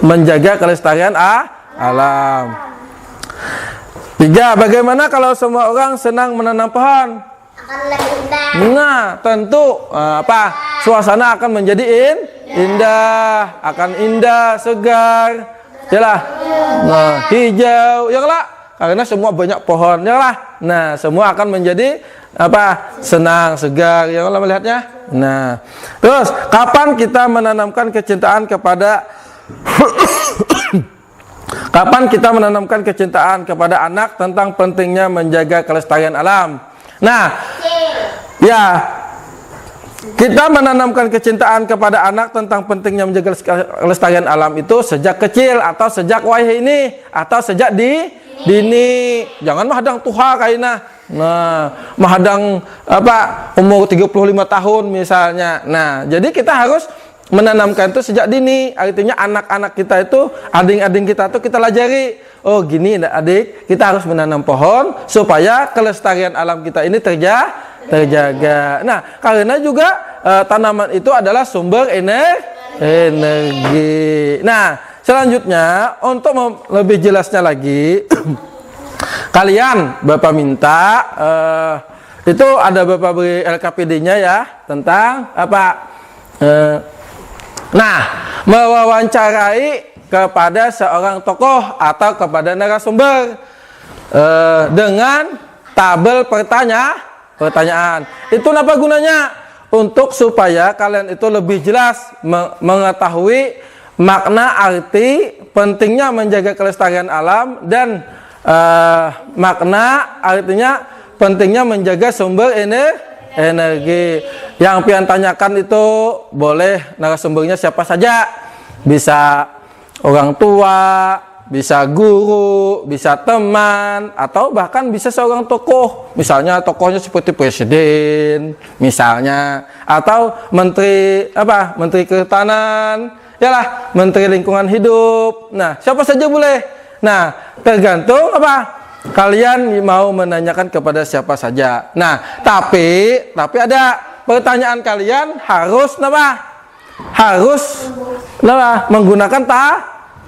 menjaga kelestarian alam. 3. Bagaimana kalau semua orang senang menanam pohon? Akan lebih indah. Nah, tentu suasana akan menjadi indah, akan indah, segar, yalah. Nah, hijau, yalah. Karena semua banyak pohon, yalah. Nah, semua akan menjadi senang, segar, yalah melihatnya. Nah, terus kapan kita menanamkan kecintaan kepada kapan kita menanamkan kecintaan kepada anak tentang pentingnya menjaga kelestarian alam? Nah, ya, Kita menanamkan kecintaan kepada anak tentang pentingnya menjaga kelestarian alam itu sejak kecil atau sejak wayah ini atau sejak dini. Jangan menghadang tuha kaina. Nah, menghadang umur 35 tahun misalnya. Nah, jadi kita harus menanamkan itu sejak dini. Artinya anak-anak kita itu, adik-adik kita itu kita lajari. Oh, gini adik, kita harus menanam pohon supaya kelestarian alam kita ini terjaga. Nah, karena juga tanaman itu adalah sumber energi. Nah, selanjutnya untuk lebih jelasnya lagi, kalian Bapak minta itu ada Bapak beri LKPD-nya ya tentang apa? Nah, mewawancarai kepada seorang tokoh atau kepada narasumber dengan tabel pertanyaan. Itu apa gunanya? Untuk supaya kalian itu lebih jelas mengetahui makna arti pentingnya menjaga kelestarian alam dan makna artinya pentingnya menjaga sumber energi. Yang pian tanyakan itu boleh narasumbernya siapa saja. Bisa orang tua, bisa guru, bisa teman, atau bahkan bisa seorang tokoh. Misalnya tokohnya seperti presiden, misalnya, atau menteri Menteri Kehutanan, yalah, menteri lingkungan hidup. Nah, siapa saja boleh. Nah, tergantung kalian mau menanyakan kepada siapa saja. Nah, tapi ada pertanyaan kalian harus menggunakan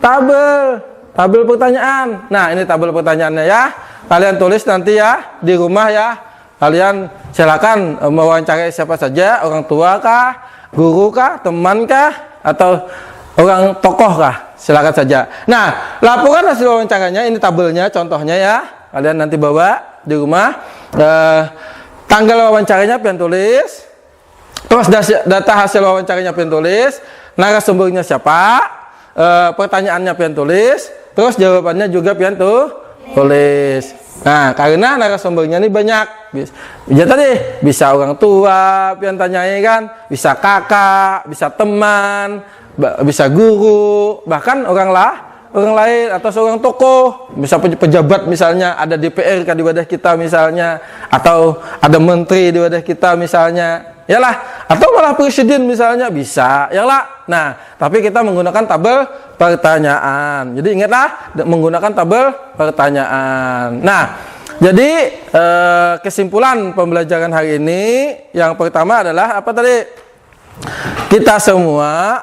tabel pertanyaan. Nah, ini tabel pertanyaannya ya. Kalian tulis nanti ya di rumah ya. Kalian silakan mewawancarai siapa saja, orang tua kah, guru kah, teman kah, atau orang tokoh kah? Silakan saja. Nah, laporan hasil wawancaranya ini tabelnya, contohnya ya. Kalian nanti bawa di rumah. Tanggal wawancaranya pian tulis. Terus data hasil wawancaranya pian tulis. Narasumbernya siapa? Pertanyaannya pian tulis. Terus jawabannya juga pian tulis. Nah, karena narasumbernya ini banyak. Ya tadi bisa orang tua pian tanyai kan, bisa kakak, bisa teman, bisa guru, bahkan orang lain atau seorang tokoh, bisa pejabat misalnya, ada DPR di wadah kita misalnya, atau ada menteri di wadah kita misalnya, yalah, atau malah presiden misalnya bisa, yalah. Nah, tapi kita menggunakan tabel pertanyaan. Jadi ingatlah menggunakan tabel pertanyaan. Nah, jadi kesimpulan pembelajaran hari ini yang pertama adalah apa tadi? Kita semua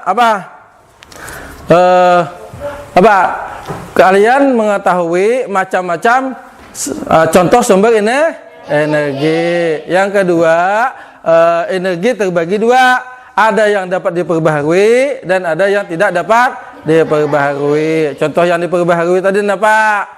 kalian mengetahui macam-macam contoh sumber energi. Yang kedua, energi terbagi dua. Ada yang dapat diperbaharui dan ada yang tidak dapat diperbaharui. Contoh yang diperbaharui tadi apa?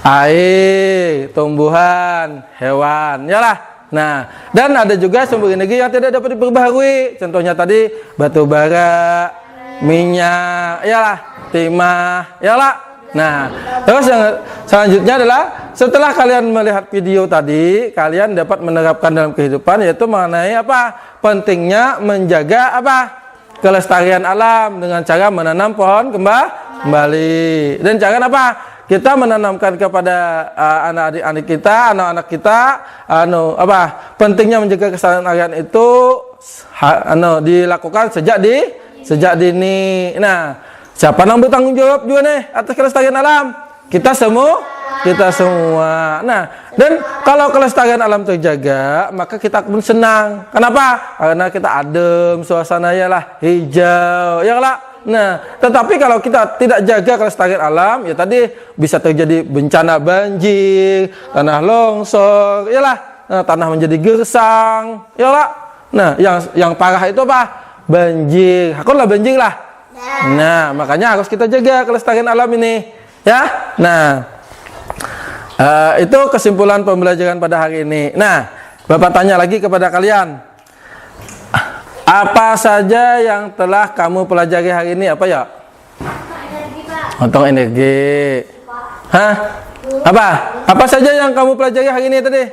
Air, tumbuhan, hewan, yalah. Nah, dan ada juga sumber energi yang tidak dapat diperbaharui. Contohnya tadi batu bara, minyak, yalah, timah, yalah. Nah, terus yang selanjutnya adalah setelah kalian melihat video tadi, kalian dapat menerapkan dalam kehidupan, yaitu mengenai pentingnya menjaga kelestarian alam dengan cara menanam pohon kembali. Dan cara kita menanamkan kepada anak-adik kita, anak-anak kita, pentingnya menjaga kelestarian itu dilakukan sejak dini. Nah, siapa yang bertanggung jawab juga nih atas kelestarian alam? Kita semua. Nah, dan kalau kelestarian alam terjaga, maka kita pun senang. Kenapa? Karena kita adem, suasananya lah hijau, ya lah. Nah, tetapi kalau kita tidak jaga kelestarian alam, ya tadi bisa terjadi bencana banjir, tanah longsor, ya lah. Nah, tanah menjadi gersang, ya lah. Nah, yang parah itu banjir. Hakunlah banjir lah. Nah, makanya harus kita jaga kelestarian alam ini, ya. Nah, itu kesimpulan pembelajaran pada hari ini. Nah, Bapak tanya lagi kepada kalian, apa saja yang telah kamu pelajari hari ini? Apa ya? Energi, Pak. Untuk energi. Hah? Apa saja yang kamu pelajari hari ini tadi?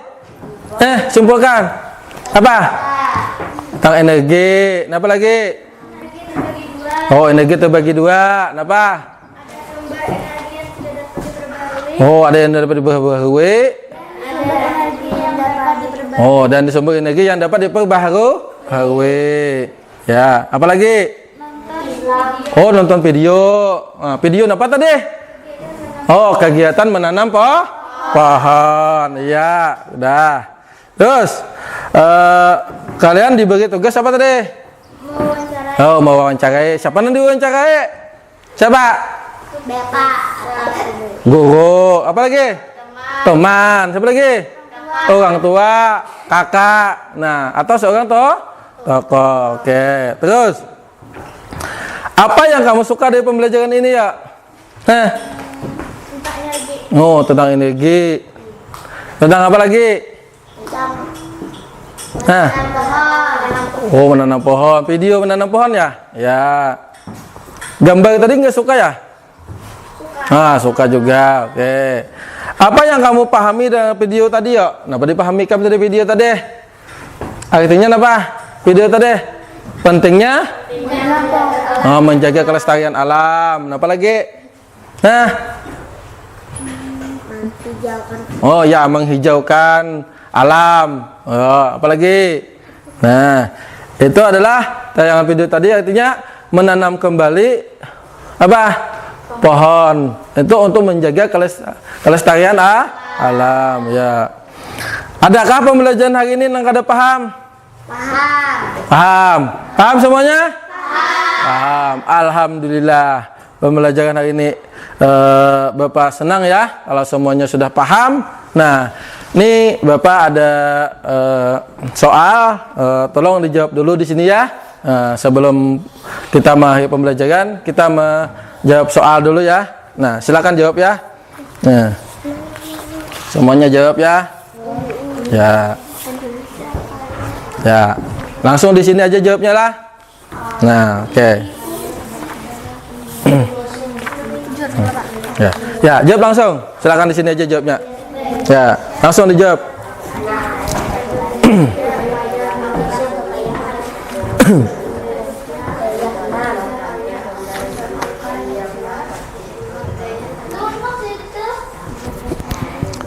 Simpulkan. Apa? Tentang energi. Apa lagi? Energi terbagi dua. Oh, energi terbagi dua. Kenapa? Ada sumber energi yang tidak dapat diperbarui. Oh, ada yang dapat diperbaharui. Ada energi yang dapat diperbarui. Oh, dan sumber energi yang dapat diperbaharui. Ya, apa lagi? Oh, nonton video. Video apa tadi? Oh, kegiatan menanam pohon. Iya, udah. Terus, kalian diberi tugas apa tadi? Mewawancarai Oh, mau wawancarai. Siapa yang diwawancarai? Siapa? Bapak. Guru. Apa lagi? Teman. Siapa lagi? Orang tua, kakak. Nah, atau seorang tokoh. Oke. Terus, apa yang kamu suka dari pembelajaran ini ya? Tentang energi. Oh, tentang energi. Tentang apa lagi? Tentang pohon. Oh, menanam pohon. Video menanam pohon ya? Ya. Gambar tadi nggak suka ya? Suka juga. Oke. Apa yang kamu pahami dari video tadi ya? Kenapa dipahami kamu dari video tadi? Artinya apa? Video tadi? Pentingnya? Menjaga kelestarian alam. Apa lagi? Oh ya, menghijaukan alam. Oh, apalagi? Nah, itu adalah tayangan video tadi, artinya menanam kembali apa? Pohon. Itu untuk menjaga kelestarian alam. Ya. Adakah pembelajaran hari ini yang kada paham? Paham. Paham semuanya? Paham. Alhamdulillah. Pembelajaran hari ini Bapak senang ya kalau semuanya sudah paham. Nah, ini Bapak ada soal, tolong dijawab dulu di sini ya. Sebelum kita mengakhiri pembelajaran, kita menjawab soal dulu ya. Nah, silakan jawab ya. Nah, semuanya jawab ya. Ya. Ya. Langsung di sini aja jawabnya lah. Nah, oke. Ya, jawab langsung. Silakan di sini aja jawabnya. Ya, langsung dijawab.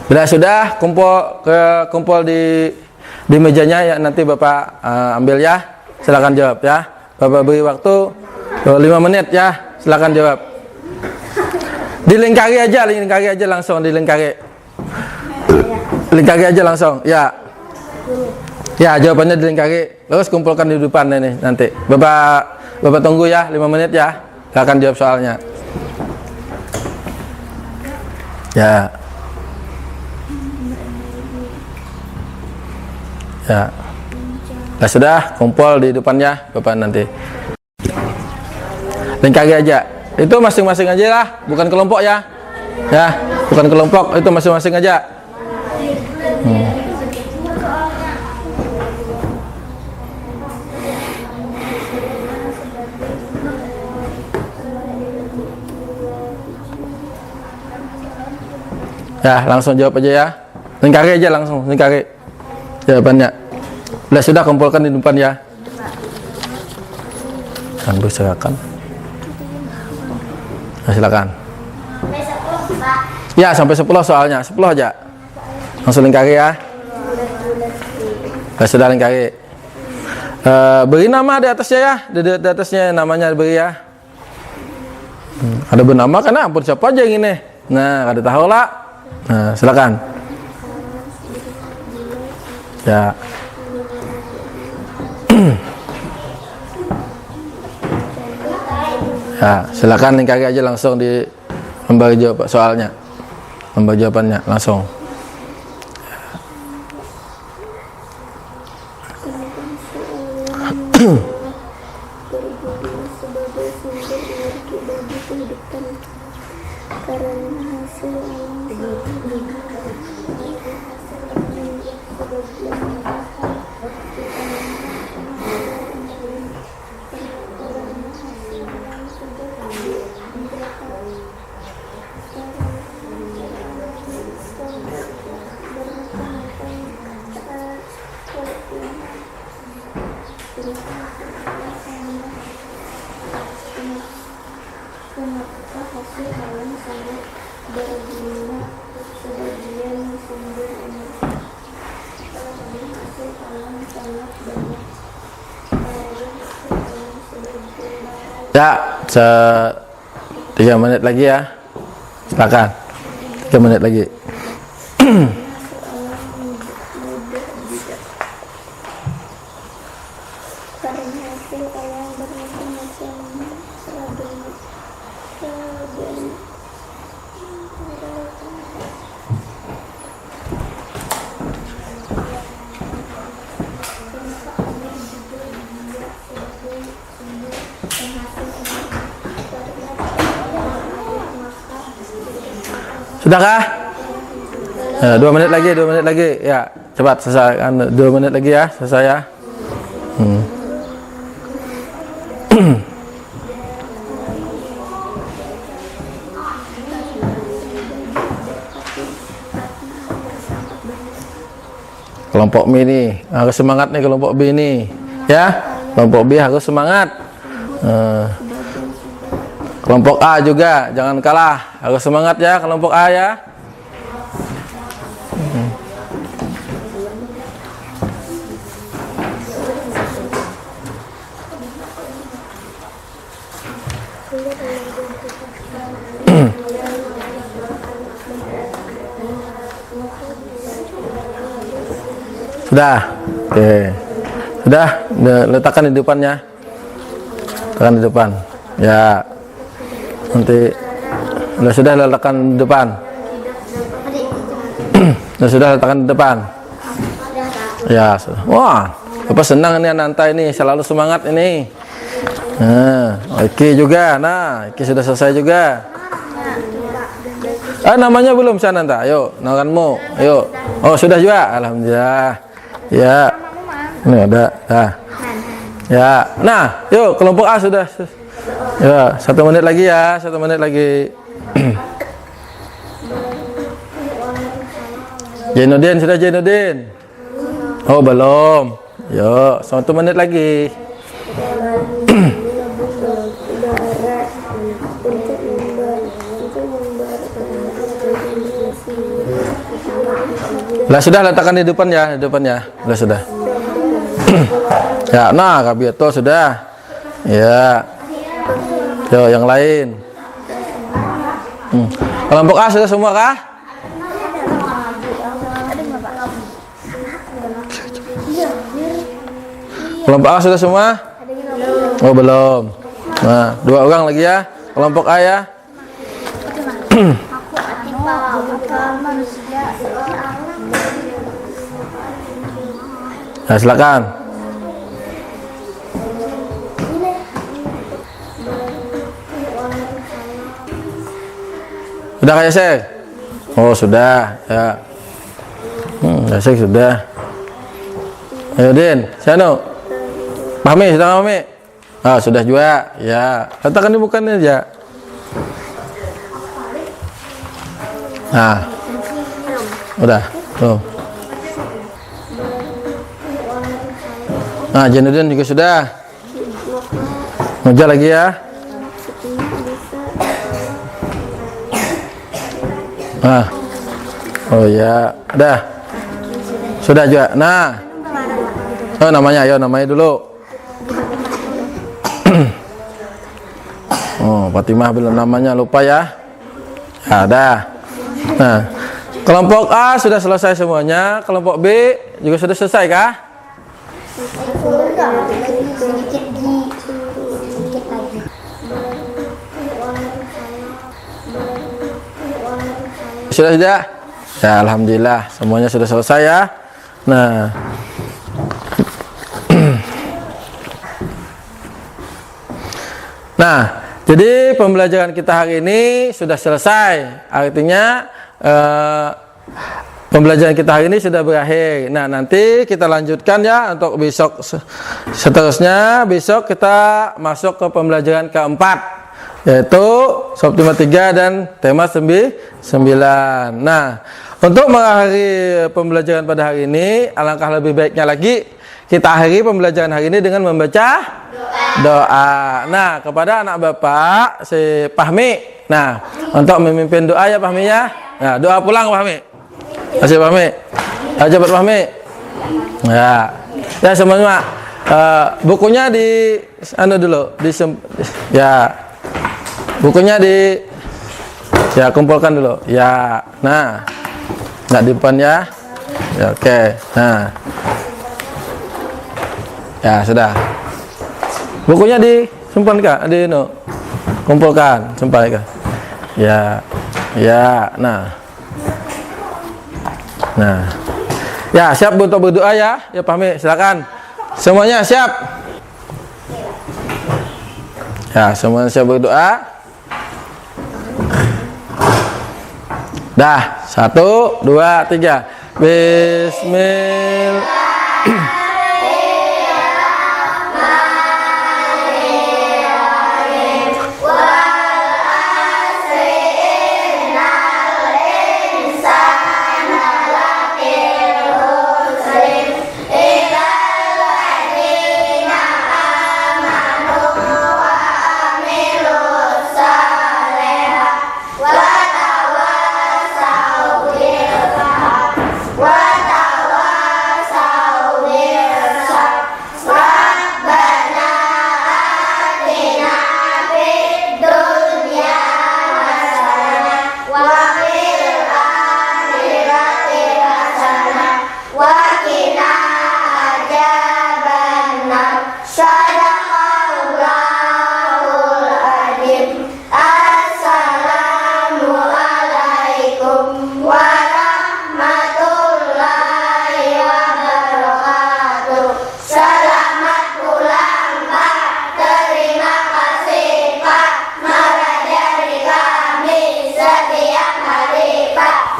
Bila sudah kumpul di mejanya ya, nanti Bapak ambil ya. Silakan jawab ya. Bapak beri waktu 5 menit ya. Silakan jawab. Dilingkari aja langsung dilingkari. Lingkari aja langsung. Ya. Ya, jawabannya dilingkari. Terus kumpulkan di depan ini nanti. Bapak tunggu ya 5 menit ya. Silakan jawab soalnya. Ya. Ya. Nah, sudah kumpul di depannya Bapak nanti. Lingkari aja. Itu masing-masing aja lah, bukan kelompok ya. Ya, bukan kelompok, itu masing-masing aja. Ya, langsung jawab aja ya. Lingkari aja langsung, lingkari jawabannya. Sudah kumpulkan di depan ya. Kan silakan. Nah, silakan. Sampai 10, Pak. Ya, sampai 10 soalnya. 10 aja. Langsung lingkari ya. Sudah lingkari. Beri nama di atasnya ya. Di atasnya namanya beri ya. Ada bernama karena ampun siapa aja yang ini. Nah, ada tahu lah. Nah, silakan. Ya. Ya, silakan lingkari aja langsung di memberi jawab soalnya. Memberi jawabannya langsung. Sebagai sumber energi bagi kehidupan karena hasil Ya, 3 menit lagi ya. Silakan. 3 menit lagi. Sudahkah? Ya, 2 menit lagi, 2 menit lagi. Ya, cepat selesai. 2 menit lagi ya, selesai ya. Kelompok B ini harus semangat nih, kelompok B ini. Ya, kelompok B harus semangat. Kelompok A juga jangan kalah, harus semangat ya kelompok A ya. Sudah, oke. Sudah, letakkan di depannya. Letakkan di depan. Ya. Nanti sudah letakkan di depan. Sudah letakkan di depan. Ya, sudah. Wah, apa senang ini Ananta ini, selalu semangat ini. Nah, Iki juga. Nah, Iki sudah selesai juga. Namanya belum si Ananta. Ayo, namamu. Ayo. Oh, sudah juga. Alhamdulillah. Ya. Ini ada. Nah. Ya. Nah, yuk kelompok A sudah. Ya, 1 menit lagi ya, 1 menit lagi. Jainuddin, sudah Jainuddin? Oh, belum. Yuk, 1 menit lagi. Lah sudah letakkan di depan ya, di depan ya. Lah sudah. Ya, nah, Kabioto sudah. Ya. Yo, yang lain. Kelompok A sudah semua kah? Kelompok A sudah semua? Oh, belum. Nah, 2 orang lagi ya. Kelompok A ya. Nah, silakan. Sudah kayak saya? Oh, sudah. Ya. Saya sudah. Ayo Din, Siano. Pahami, sudah pahami? Ah, sudah juga. Ya, letakkan di mukanya aja. Nah. Udah. Tuh. Nah, Jainuddin juga sudah. Ngejar lagi ya. Nah. Oh ya, udah. Sudah juga. Nah. Oh, namanya, ayo namanya dulu. Oh, Fatimah belum namanya, lupa ya. Ya, dah. Nah, kelompok A sudah selesai semuanya, kelompok B juga sudah selesai kah? Sudah? Ya, alhamdulillah semuanya sudah selesai ya. Nah. Nah, jadi pembelajaran kita hari ini sudah selesai. Artinya pembelajaran kita hari ini sudah berakhir. Nah, nanti kita lanjutkan ya untuk besok seterusnya. Besok kita masuk ke pembelajaran keempat, yaitu Subtema 3 dan tema 9. Nah, untuk mengakhiri pembelajaran pada hari ini, alangkah lebih baiknya lagi kita akhiri pembelajaran hari ini dengan membaca doa. Nah, kepada anak Bapak si Fahmi. Nah, untuk memimpin doa ya Fahmi ya. Nah, doa pulang Fahmi. Masih Fahmi. Ayo cepat Fahmi. Ya. Ya semuanya Bukunya di anu dulu, ya. Bukunya ya kumpulkan dulu. Ya. Nah. Enggak di depan ya. Ya, oke. Nah. Ya, sudah. Bukunya disimpan Kak, kumpulkan, sampai Kak. Ya. Ya, nah. Nah. Ya, siap untuk berdoa ya. Ya, Fahmi, silakan. Semuanya siap? Ya, semuanya siap berdoa. Dah, 1, 2, 3. Bismillah.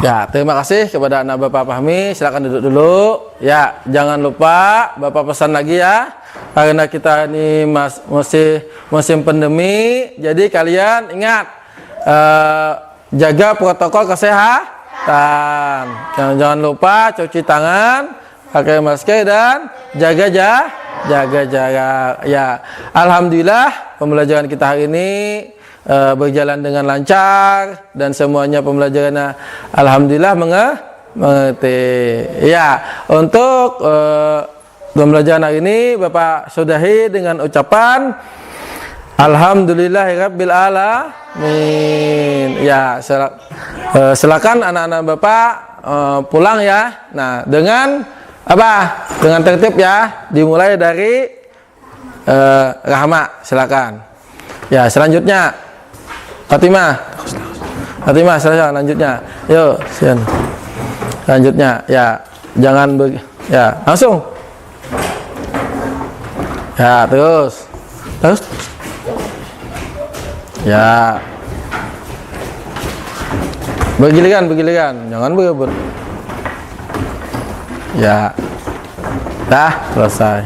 Ya, terima kasih kepada anak Bapak Fahmi. Silakan duduk dulu. Ya, jangan lupa Bapak pesan lagi ya. Karena kita ini musim pandemi, jadi kalian ingat jaga protokol kesehatan. Jangan lupa cuci tangan, pakai masker dan jaga jarak. Ya, alhamdulillah pembelajaran kita hari ini berjalan dengan lancar dan semuanya pembelajarannya alhamdulillah mengerti. Ya, untuk pembelajaran hari ini Bapak sudahi dengan ucapan alhamdulillahirabbil alamin. Ya, silakan anak-anak Bapak pulang ya. Nah, dengan apa? Dengan tertib ya. Dimulai dari Rahma, silakan. Ya, selanjutnya Fatimah, silakan lanjutnya. Yuk, sian. Lanjutnya, ya, jangan ya, langsung. Ya, terus. Ya. Bergiliran, jangan berebut. Ya. Dah, selesai.